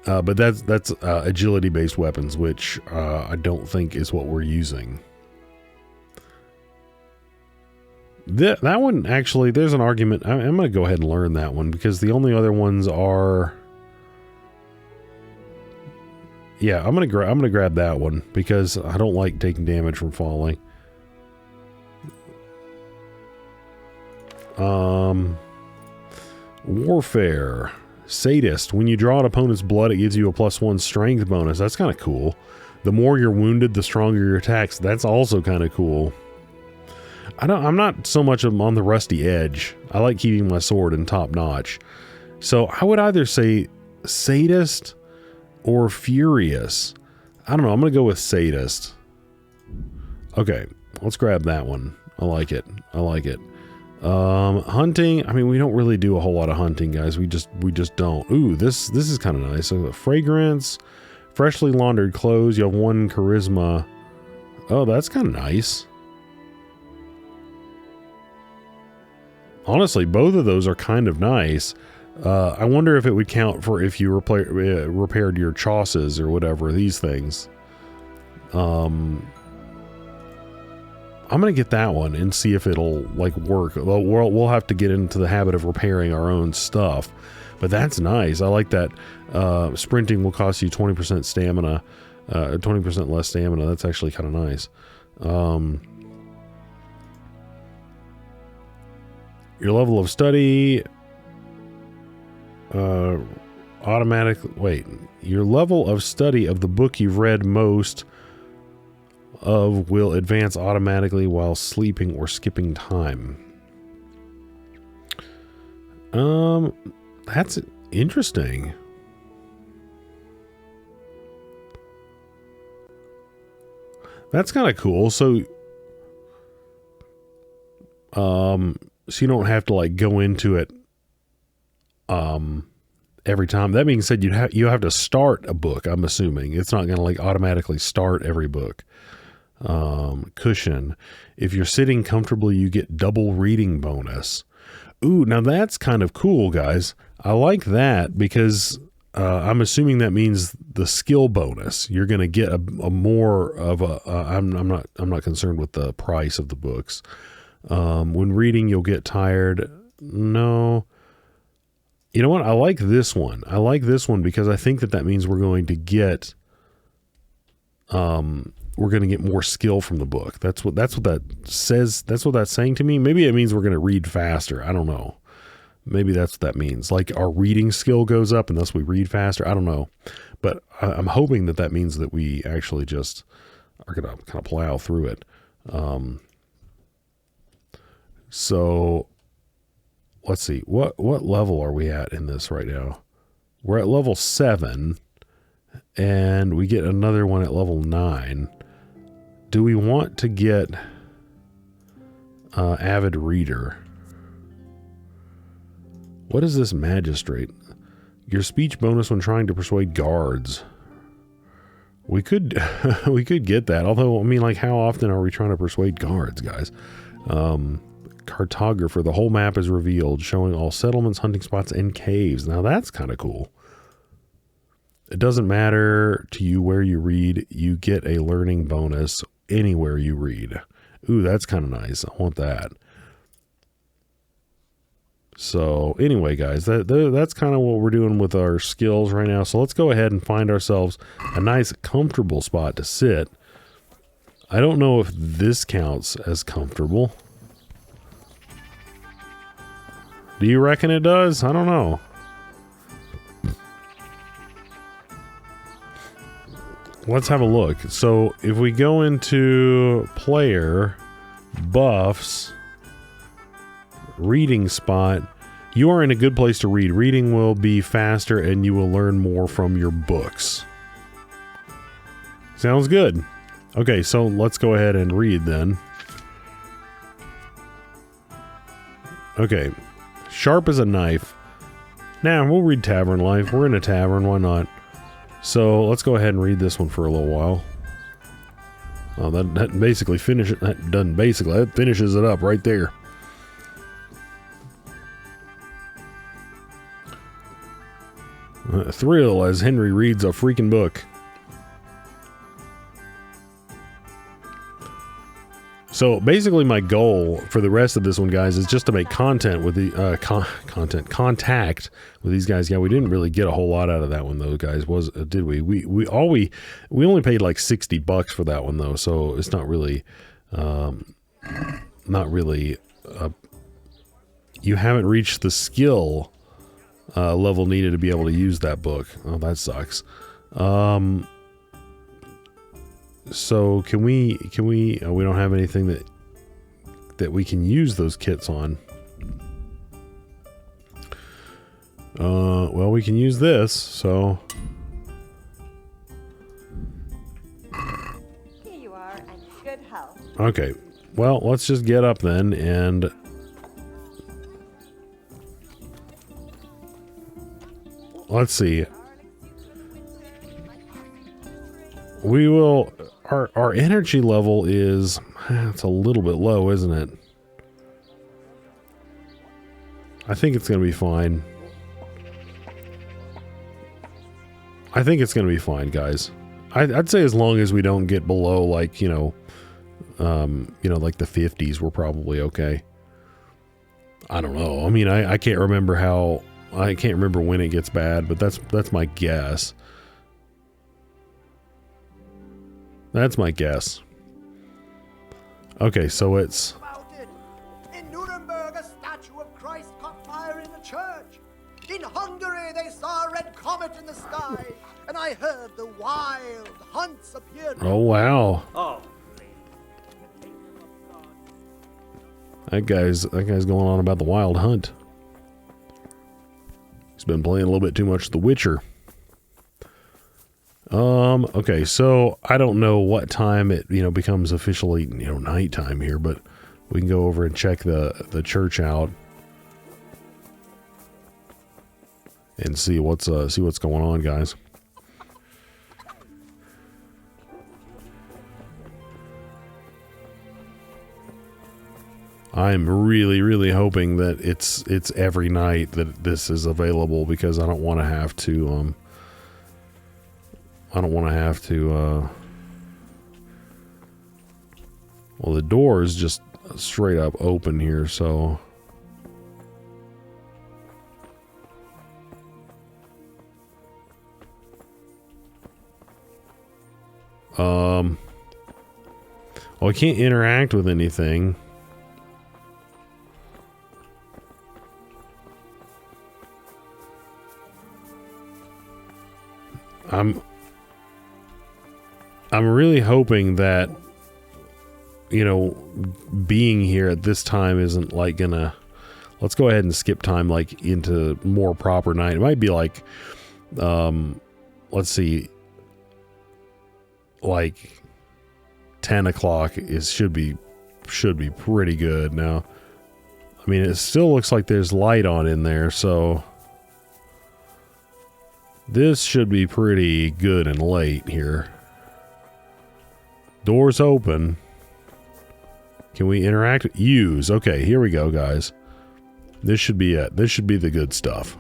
But that's agility-based weapons, which I don't think is what we're using. That one, actually, there's an argument. I'm going to go ahead and learn that one, because the only other ones are... Yeah, I'm gonna grab that one, because I don't like taking damage from falling. Warfare. Sadist. When you draw an opponent's blood, it gives you a +1 strength bonus. That's kind of cool. The more you're wounded, the stronger your attacks. That's also kind of cool. I'm not so much on the rusty edge. I like keeping my sword in top notch. So I would either say sadist or furious. I don't know. I'm going to go with sadist. Okay. Let's grab that one. I like it. Hunting. I mean, we don't really do a whole lot of hunting, guys. We just don't. Ooh, this is kind of nice. So fragrance, freshly laundered clothes. You have 1 charisma. Oh, that's kind of nice. honestly, both of those are kind of nice. I wonder if it would count for if you repaired your chausses or whatever, these things. I'm gonna get that one and see if it'll like work. We'll have to get into the habit of repairing our own stuff, but that's nice. I like that. Sprinting will cost you 20% stamina, 20% less stamina. That's actually kind of nice. Your level of study, your level of study of the book you've read most of will advance automatically while sleeping or skipping time. That's interesting. That's kind of cool. So you don't have to like go into it every time. That being said, you have to start a book. I'm assuming it's not going to like automatically start every book. Cushion. If you're sitting comfortably, you get double reading bonus. Ooh, now that's kind of cool, guys. I like that because I'm assuming that means the skill bonus. You're going to get a more of a. I'm not concerned with the price of the books. When reading, you'll get tired. No. You know what? I like this one. I like this one because I think that means we're going to get more skill from the book. That's what that says. That's what that's saying to me. Maybe it means we're going to read faster. I don't know. Maybe that's what that means. Like our reading skill goes up and thus we read faster. I don't know. But I'm hoping that means that we actually just are going to kind of plow through it. So let's see. What level are we at in this right now? We're at level 7 and we get another one at level 9. Do we want to get avid reader? What is this magistrate? Your speech bonus when trying to persuade guards. We could we could get that. Although, I mean, like, how often are we trying to persuade guards, guys? Cartographer. The whole map is revealed, showing all settlements, hunting spots, and caves. Now that's kind of cool. It doesn't matter to you where you read. You get a learning bonus anywhere you read. Ooh, that's kind of nice. I want that. So anyway, guys, that's kind of what we're doing with our skills right now. So let's go ahead and find ourselves a nice, comfortable spot to sit. I don't know if this counts as comfortable. Do you reckon it does? I don't know. Let's have a look. So if we go into player, buffs, reading spot, you are in a good place to read. Reading will be faster and you will learn more from your books. Sounds good. Okay, so let's go ahead and read then. Okay. Sharp as a knife. Nah, we'll read Tavern Life. We're in a tavern, why not? So let's go ahead and read this one for a little while. Oh, that basically finishes. That finishes it up right there. Thrill as Henry reads a freaking book. So basically, my goal for the rest of this one, guys, is just to make content with the contact with these guys. Yeah, we didn't really get a whole lot out of that one, though, guys. Did we? We only paid like $60 for that one, though. So it's not really, you haven't reached the skill level needed to be able to use that book. Oh, that sucks. So can we we don't have anything that we can use those kits on. Well, we can use this, so Here you are, and good health. okay. Well, let's just get up then and let's see. We will. Our energy level is, it's a little bit low, isn't it? I think it's going to be fine. I think it's going to be fine, guys. I'd say as long as we don't get below, like, like the 50s, we're probably okay. I don't know. I mean, I can't remember when it gets bad, but that's my guess. That's my guess. Okay, so it's... In Nuremberg, a statue of Christ caught fire in the church. In Hungary, they saw a red comet in the sky. And I heard the wild hunts appeared. Oh, wow. Oh. That guy's going on about the wild hunt. He's been playing a little bit too much The Witcher. Okay, so I don't know what time it, becomes officially, nighttime here, but we can go over and check the church out and see what's going on, guys. I'm really, really hoping that it's every night that this is available, because I don't want to have to well, the door is just straight up open here, so well, I can't interact with anything. I'm really hoping that, being here at this time isn't like gonna... Let's go ahead and skip time like into more proper night. It might be like, let's see, like 10 o'clock should be pretty good. Now, I mean, it still looks like there's light on in there, so this should be pretty good and late here. Doors open. Can we interact? Use. Okay, here we go, guys. This should be it. This should be the good stuff.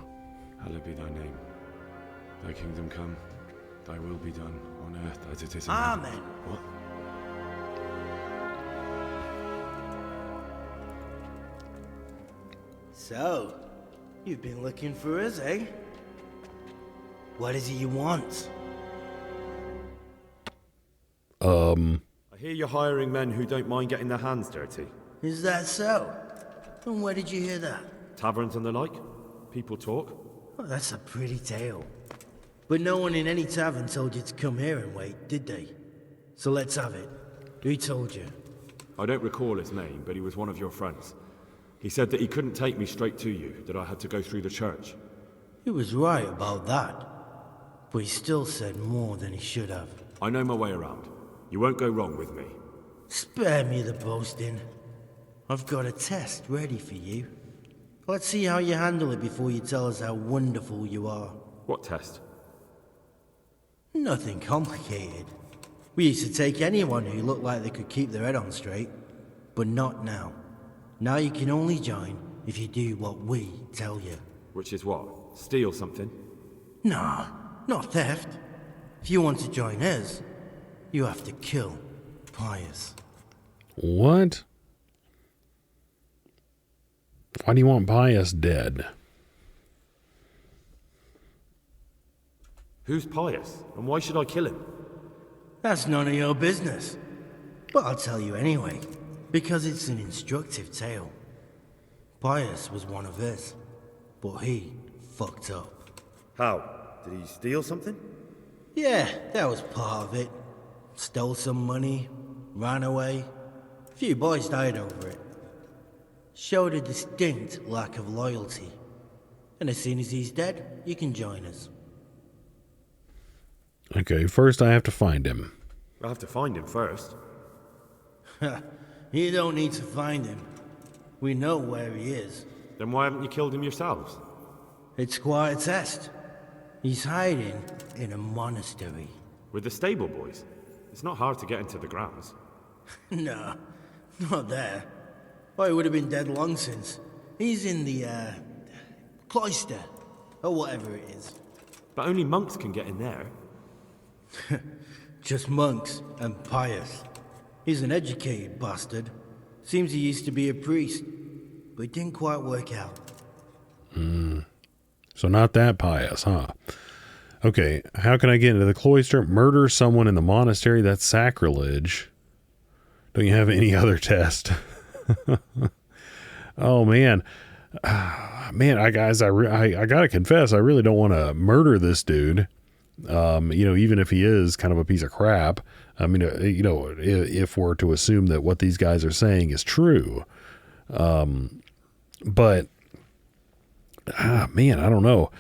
Hallowed be thy name. Thy kingdom come. Thy will be done on earth as it is in heaven. Amen. What? So, you've been looking for us, eh? What is it you want? I hear you're hiring men who don't mind getting their hands dirty. Is that so? And where did you hear that? Taverns and the like? People talk? Oh, that's a pretty tale. But no one in any tavern told you to come here and wait, did they? So let's have it. Who told you? I don't recall his name, but he was one of your friends. He said that he couldn't take me straight to you, that I had to go through the church. He was right about that. But he still said more than he should have. I know my way around. You won't go wrong with me. Spare me the boasting. I've got a test ready for you. Let's see how you handle it before you tell us how wonderful you are. What test? Nothing complicated. We used to take anyone who looked like they could keep their head on straight. But not now. Now you can only join if you do what we tell you. Which is what? Steal something? Nah, not theft. If you want to join us, you have to kill Pius. What? Why do you want Pius dead? Who's Pius? And why should I kill him? That's none of your business. But I'll tell you anyway, because it's an instructive tale. Pius was one of us, but he fucked up. How? Did he steal something? Yeah, that was part of it. Stole some money, ran away. A few boys died over it. Showed a distinct lack of loyalty. And as soon as he's dead, you can join us. Okay, first I have to find him. I have to find him first. You don't need to find him. We know where he is. Then why haven't you killed him yourselves? It's quite a test. He's hiding in a monastery. With the stable boys? It's not hard to get into the grounds. No, not there. Oh, he would have been dead long since. He's in the, cloister, or whatever it is. But only monks can get in there. Just monks and pious. He's an educated bastard. Seems he used to be a priest, but it didn't quite work out. So not that pious, huh? Okay, how can I get into the cloister? Murder someone in the monastery? That's sacrilege. Don't you have any other test? Oh, man. Man, guys, I gotta confess, I really don't want to murder this dude. Even if he is kind of a piece of crap. I mean, if we're to assume that what these guys are saying is true. But, man, I don't know.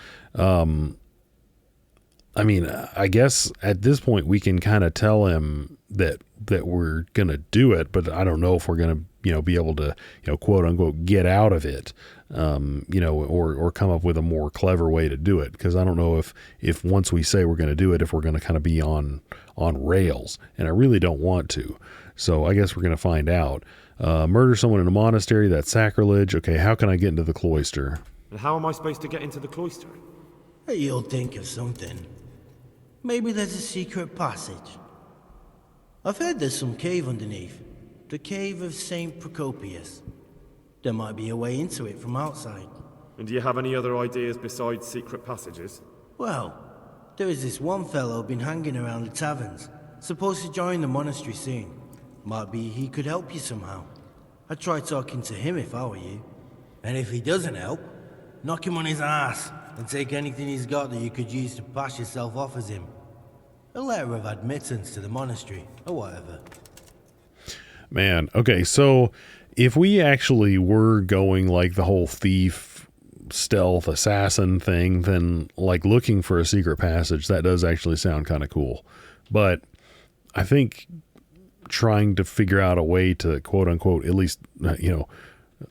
I mean, I guess at this point we can kind of tell him that we're going to do it, but I don't know if we're going to, be able to, quote unquote, get out of it, or come up with a more clever way to do it. Cause I don't know if once we say we're going to do it, if we're going to kind of be on rails, and I really don't want to. So I guess we're going to find out. Murder someone in a monastery, that's sacrilege. Okay. How can I get into the cloister? And how am I supposed to get into the cloister? You'll think of something. Maybe there's a secret passage. I've heard there's some cave underneath. The cave of St. Procopius. There might be a way into it from outside. And do you have any other ideas besides secret passages? Well, there is this one fellow been hanging around the taverns. Supposed to join the monastery soon. Might be he could help you somehow. I'd try talking to him if I were you. And if he doesn't help, knock him on his ass and take anything he's got that you could use to pass yourself off as him. A letter of admittance to the monastery, or whatever. Man, okay, so if we actually were going like the whole thief, stealth, assassin thing, then like looking for a secret passage, that does actually sound kind of cool. But I think trying to figure out a way to, quote unquote, at least,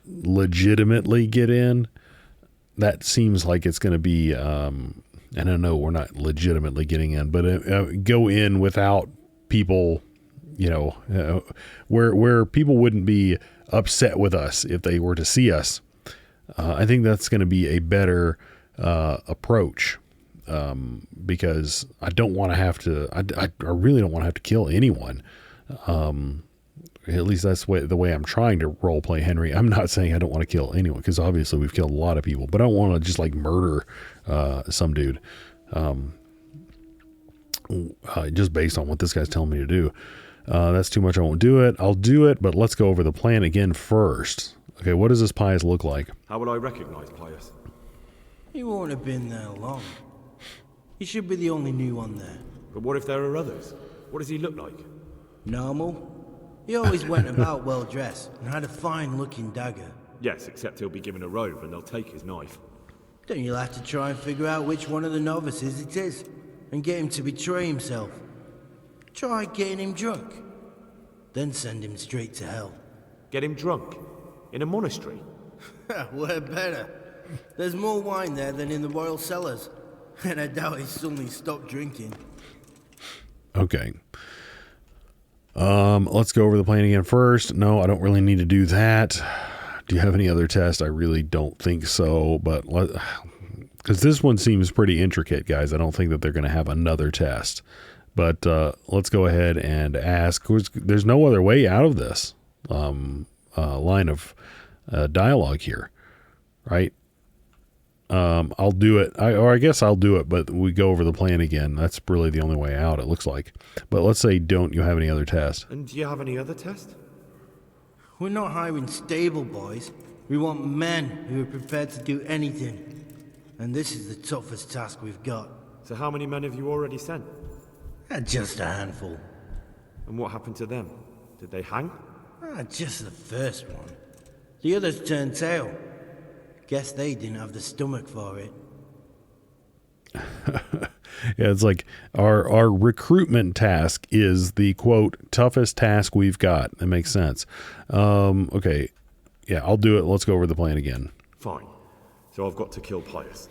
legitimately get in, that seems like it's going to be, and I know we're not legitimately getting in, but go in without people, where people wouldn't be upset with us if they were to see us. I think that's going to be a better approach, because I don't want to have to, I really don't want to have to kill anyone. At least that's the way I'm trying to role play Henry. I'm not saying I don't want to kill anyone, because obviously we've killed a lot of people, but I don't want to just like murder some dude just based on what this guy's telling me to do. That's too much. I won't do it. I'll do it, but let's go over the plan again first. Okay, what does this Pius look like? How will I recognize Pius? He won't have been there long. He should be the only new one there. But what if there are others? What does he look like? Normal. He always went about well dressed and had a fine looking dagger. Yes, except he'll be given a robe and they'll take his knife. Then you'll have to try and figure out which one of the novices it is and get him to betray himself. Try getting him drunk. Then send him straight to hell. Get him drunk? In a monastery? We're better. There's more wine there than in the royal cellars. And I doubt he suddenly stopped drinking. Okay. Let's go over the plan again first. No, I don't really need to do that. Do you have any other tests? I really don't think so, but because this one seems pretty intricate, guys. I don't think that they're going to have another test, but let's go ahead and ask. There's no other way out of this line of dialogue here, right? I'll do it. I guess I'll do it, but we go over the plan again. That's really the only way out, it looks like. But let's say, don't you have any other tests? And do you have any other tests? We're not hiring stable boys. We want men who are prepared to do anything. And this is the toughest task we've got. So how many men have you already sent? Just a handful. And what happened to them? Did they hang? Just the first one. The others turned tail. Guess they didn't have the stomach for it. Yeah, it's like our recruitment task is the, quote, toughest task we've got. That makes sense. Okay. Yeah, I'll do it. Let's go over the plan again. Fine. So I've got to kill Pius.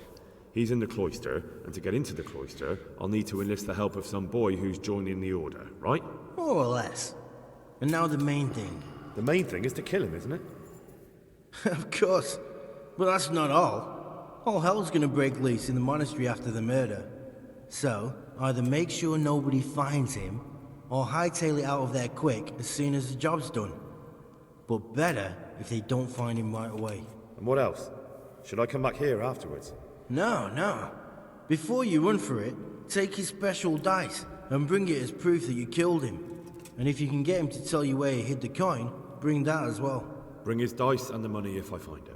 He's in the cloister, and to get into the cloister, I'll need to enlist the help of some boy who's joining the order, right? More or less. And now the main thing. The main thing is to kill him, isn't it? Of course. But that's not all. All hell's gonna break loose in the monastery after the murder. So, either make sure nobody finds him, or hightail it out of there quick as soon as the job's done. But better if they don't find him right away. And what else? Should I come back here afterwards? No. Before you run for it, take his special dice and bring it as proof that you killed him. And if you can get him to tell you where he hid the coin, bring that as well. Bring his dice and the money if I find it.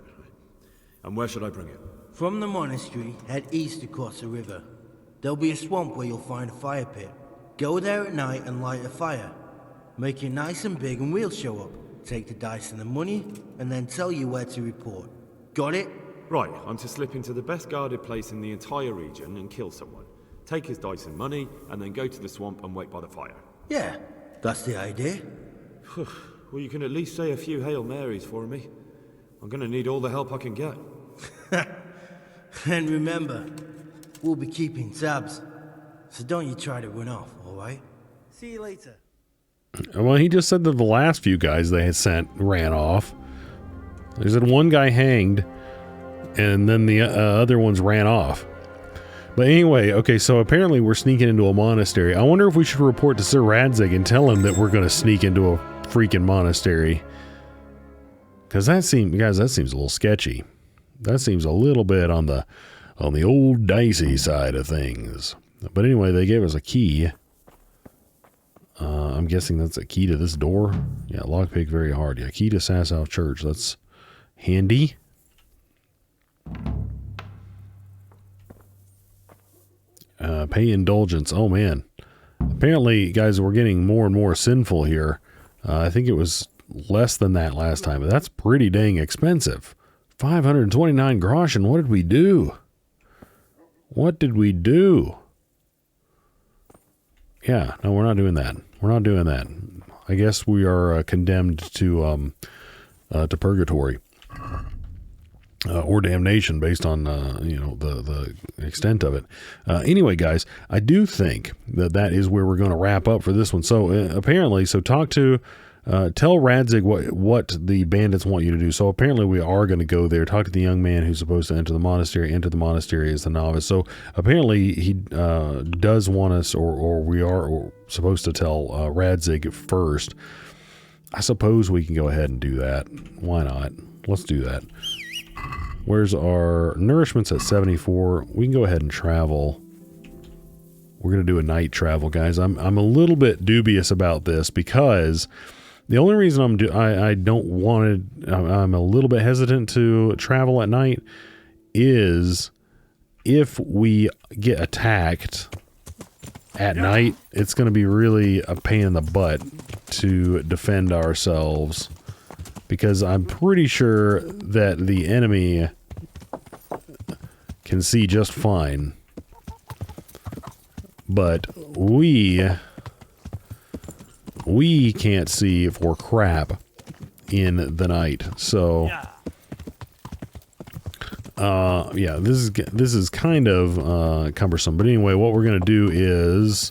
And where should I bring it? From the monastery, head east across the river. There'll be a swamp where you'll find a fire pit. Go there at night and light a fire. Make it nice and big and we'll show up. Take the dice and the money, and then tell you where to report. Got it? Right, I'm to slip into the best guarded place in the entire region and kill someone. Take his dice and money, and then go to the swamp and wait by the fire. Yeah, that's the idea. Well, you can at least say a few Hail Marys for me. I'm gonna need all the help I can get. And remember, we'll be keeping tabs. So don't you try to run off, alright? See you later. Well, he just said that the last few guys they had sent ran off. They said one guy hanged, and then the other ones ran off. But anyway, okay, so apparently we're sneaking into a monastery. I wonder if we should report to Sir Radzig and tell him that we're going to sneak into a freaking monastery. Because that seems a little sketchy. That seems a little bit on the old dicey side of things. But anyway, they gave us a key. I'm guessing that's a key to this door. Yeah, lockpick very hard. Yeah, key to Sasau Church. That's handy. Pay indulgence. Oh, man. Apparently, guys, we're getting more and more sinful here. I think it was less than that last time, but that's pretty dang expensive. 529 groschen. What did we do? What did we do? Yeah, no, we're not doing that. We're not doing that. I guess we are condemned to purgatory or damnation based on the extent of it. Anyway, guys, I do think that is where we're going to wrap up for this one. So apparently, talk to. Tell Radzig what the bandits want you to do. So apparently we are going to go there, talk to the young man who's supposed to enter the monastery as the novice. So apparently he does want us, or we are supposed to tell Radzig first. I suppose we can go ahead and do that. Why not? Let's do that. Where's our nourishment's at 74? We can go ahead and travel. We're going to do a night travel, guys. I'm a little bit dubious about this because the only reason I'm a little bit hesitant to travel at night is if we get attacked at night, it's going to be really a pain in the butt to defend ourselves, because I'm pretty sure that the enemy can see just fine, but we can't see for crap in the night. So yeah, this is kind of cumbersome. But anyway, what we're gonna do is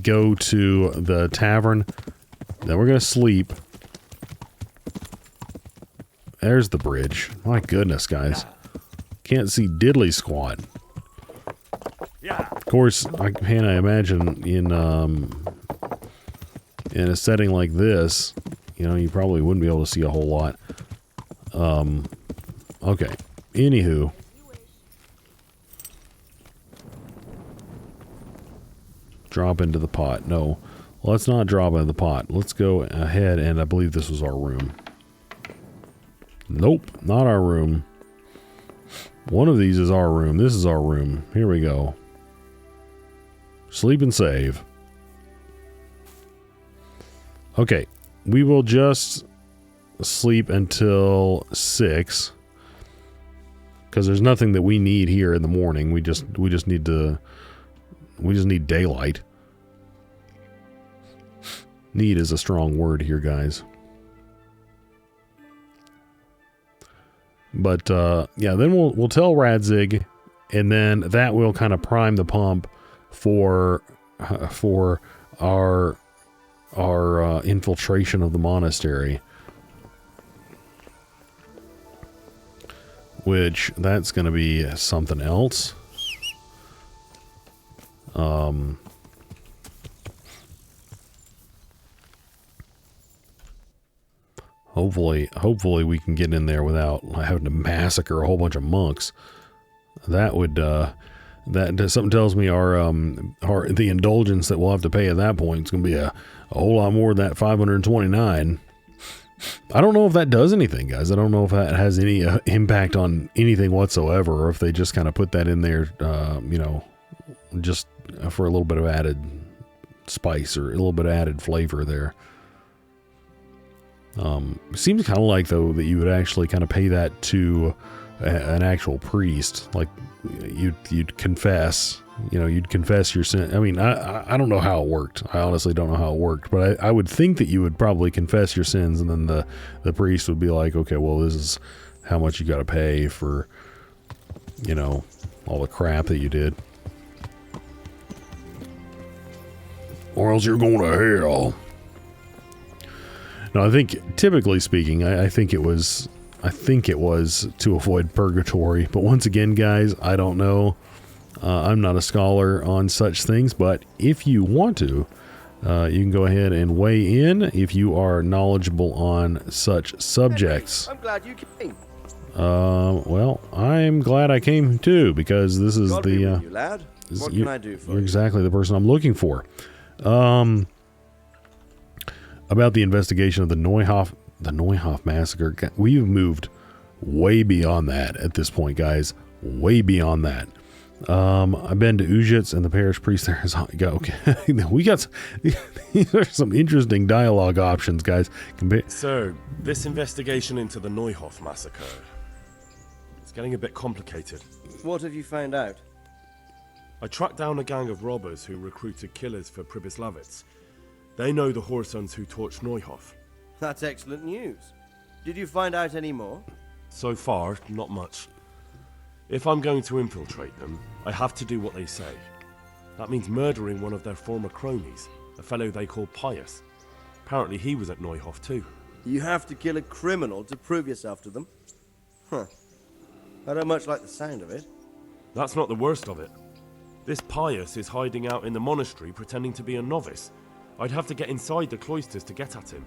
go to the tavern. Then we're gonna sleep. There's the bridge. My goodness, guys, can't see diddly squat. Of course, I imagine in a setting like this, you probably wouldn't be able to see a whole lot. Okay. Anywho. Drop into the pot. No, let's not drop into the pot. Let's go ahead, and I believe this was our room. Nope, not our room. One of these is our room. This is our room. Here we go. Sleep and save. Okay, we will just sleep until 6, because there's nothing that we need here in the morning. We just need daylight. Need is a strong word here, guys. But yeah, then we'll tell Radzig, and then that will kind of prime the pump for our infiltration of the monastery. which that's going to be something else. Hopefully we can get in there without having to massacre a whole bunch of monks. That would, that something tells me the indulgence that we'll have to pay at that point is going to be a whole lot more than that 529. I don't know if that does anything, guys. I don't know if that has any impact on anything whatsoever, or if they just kind of put that in there, just for a little bit of added spice or a little bit of added flavor there. Seems kind of like, though, that you would actually kind of pay that to an actual priest. Like you'd confess, you'd confess your sin. I mean, I don't know how it worked. I honestly don't know how it worked, but I would think that you would probably confess your sins, and then the priest would be like, okay, well, this is how much you got to pay for, all the crap that you did, or else you're going to hell. No, I think, typically speaking, I think it was to avoid purgatory. But once again, guys, I don't know. I'm not a scholar on such things, but if you want to, you can go ahead and weigh in if you are knowledgeable on such subjects. I'm glad you came. Well, I'm glad I came too, because this is God be with you, lad. What can I do for you're you? exactly the person I'm looking for. About the investigation of the Neuhoff massacre. We've moved way beyond that at this point, guys. Way beyond that. I've been to Ujits, and the parish priest there is okay. These are some interesting dialogue options, guys. So, this investigation into the Neuhoff massacre, it's getting a bit complicated. What have you found out? I tracked down a gang of robbers who recruited killers for Pribyslavitz. They know the Horsons who torched Neuhoff. That's excellent news. Did you find out any more? So far, not much. If I'm going to infiltrate them, I have to do what they say. That means murdering one of their former cronies, a fellow they call Pius. Apparently he was at Neuhoff too. You have to kill a criminal to prove yourself to them? Huh. I don't much like the sound of it. That's not the worst of it. This Pius is hiding out in the monastery pretending to be a novice. I'd have to get inside the cloisters to get at him.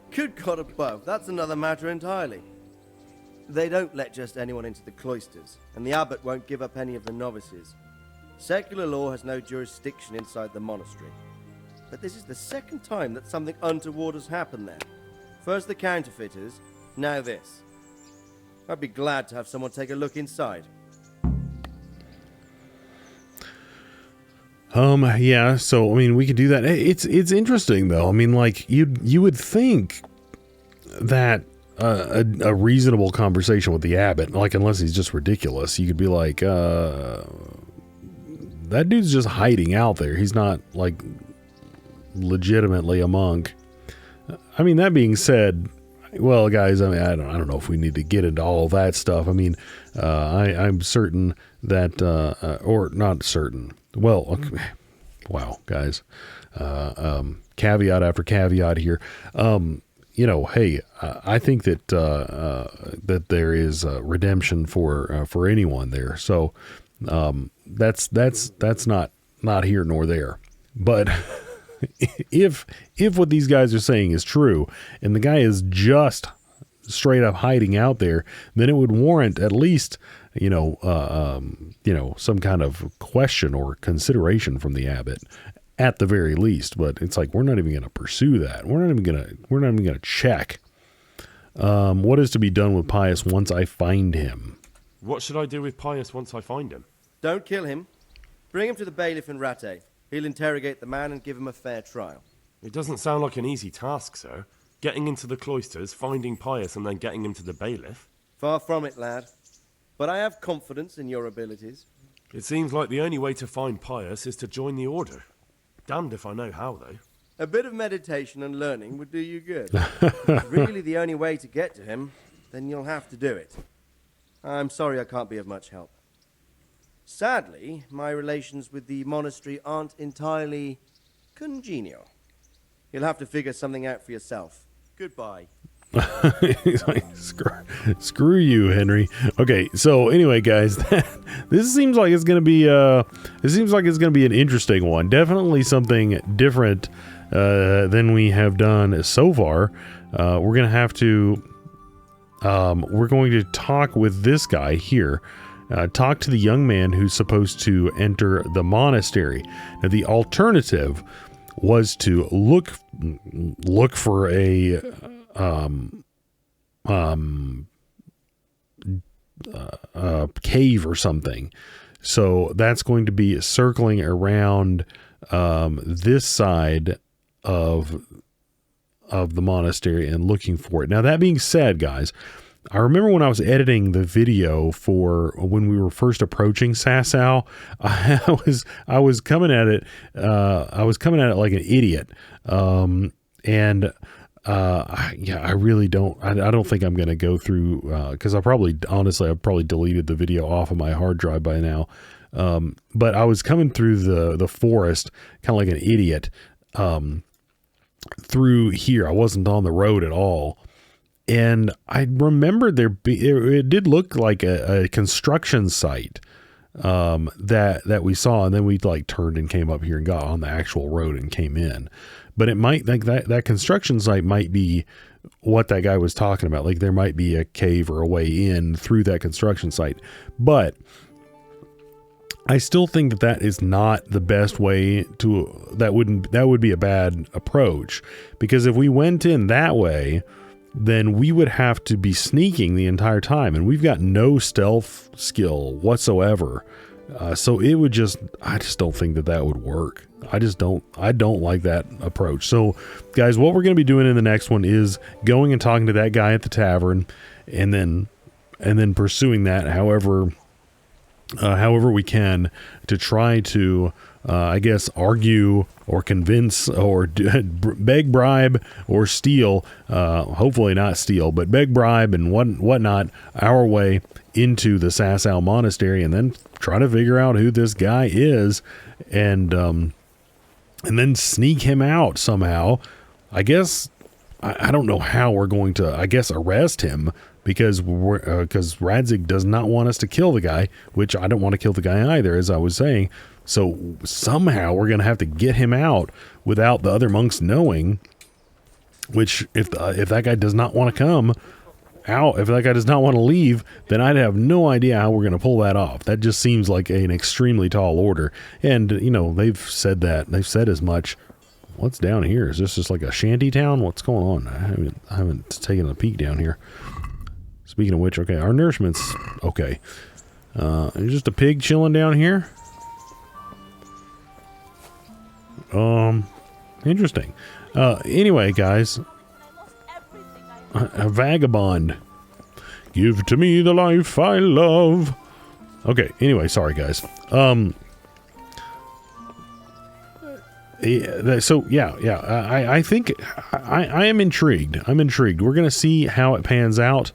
Good God above, that's another matter entirely. They don't let just anyone into the cloisters, and the abbot won't give up any of the novices. Secular law has no jurisdiction inside the monastery. But this is the second time that something untoward has happened there. First the counterfeiters, now this. I'd be glad to have someone take a look inside. Yeah, so, I mean, we could do that. It's interesting, though. I mean, like, you would think that a reasonable conversation with the abbot, like, unless he's just ridiculous, you could be like, that dude's just hiding out there. He's not, like, legitimately a monk. I mean, that being said, well, guys, I mean, I don't know if we need to get into all that stuff. I mean, I'm certain that, or not certain. Well, okay. Wow, guys. Caveat after caveat here. Hey, I think that that there is redemption for anyone there. So that's not here nor there. But if what these guys are saying is true, and the guy is just straight up hiding out there, then it would warrant at least some kind of question or consideration from the abbot, at the very least. But it's like, we're not even going to pursue that. We're not even going to check. What is to be done with Pius once I find him? What should I do with Pius once I find him? Don't kill him. Bring him to the bailiff in Rattay. He'll interrogate the man and give him a fair trial. It doesn't sound like an easy task, sir. Getting into the cloisters, finding Pius, and then getting him to the bailiff. Far from it, lad. But I have confidence in your abilities. It seems like the only way to find Pius is to join the order. Damned if I know how, though. A bit of meditation and learning would do you good. If it's really the only way to get to him, then you'll have to do it. I'm sorry I can't be of much help. Sadly, my relations with the monastery aren't entirely congenial. You'll have to figure something out for yourself. Goodbye. He's like, screw you, Henry. Okay, so anyway, guys, this seems like it's gonna be an interesting one. Definitely something different than we have done so far. We're going to talk with this guy here. Talk to the young man who's supposed to enter the monastery. Now, the alternative was to look for a cave or something. So that's going to be circling around this side of the monastery and looking for it. Now, that being said, guys, I remember when I was editing the video for when we were first approaching Sasau, I was coming at it like an idiot. I really don't. I don't think I'm going to go through because I've probably deleted the video off of my hard drive by now. But I was coming through the forest kind of like an idiot through here. I wasn't on the road at all. And I remember it did look like a construction site that we saw, and then we like turned and came up here and got on the actual road and came in. But it might like that construction site might be what that guy was talking about. Like there might be a cave or a way in through that construction site. But I still think that is not the best way to. That would be a bad approach, because if we went in that way, then we would have to be sneaking the entire time, and we've got no stealth skill whatsoever. So it would I just don't think that would work. I don't like that approach. So guys, what we're going to be doing in the next one is going and talking to that guy at the tavern, and then pursuing that however we can to try to, I guess, argue or convince or beg, bribe, or steal, hopefully not steal, but beg, bribe, and whatnot our way into the Sasau Monastery, and then try to figure out who this guy is, and then sneak him out somehow. I guess, I don't know how we're going to, I guess, arrest him, because Radzig does not want us to kill the guy, which I don't want to kill the guy either, as I was saying. So somehow we're going to have to get him out without the other monks knowing, which if that guy does not want to come out, if that guy does not want to leave, then I'd have no idea how we're going to pull that off. That just seems like an extremely tall order. And, they've said as much. What's down here? Is this just like a shanty town? What's going on? I haven't taken a peek down here. Speaking of which, okay, our nourishment's okay. There's just a pig chilling down here. Interesting. Anyway, guys, a vagabond. Give to me the life I love. Okay, anyway, sorry, guys. I think I am intrigued. I'm intrigued. We're going to see how it pans out.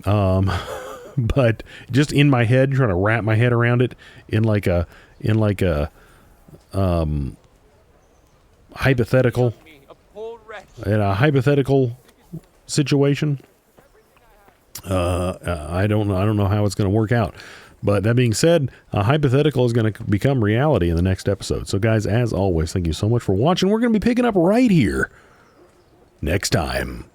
But just in my head, trying to wrap my head around it in like a hypothetical situation. I don't know how it's going to work out. But that being said, a hypothetical is going to become reality in the next episode. So guys, as always, thank you so much for watching. We're going to be picking up right here next time.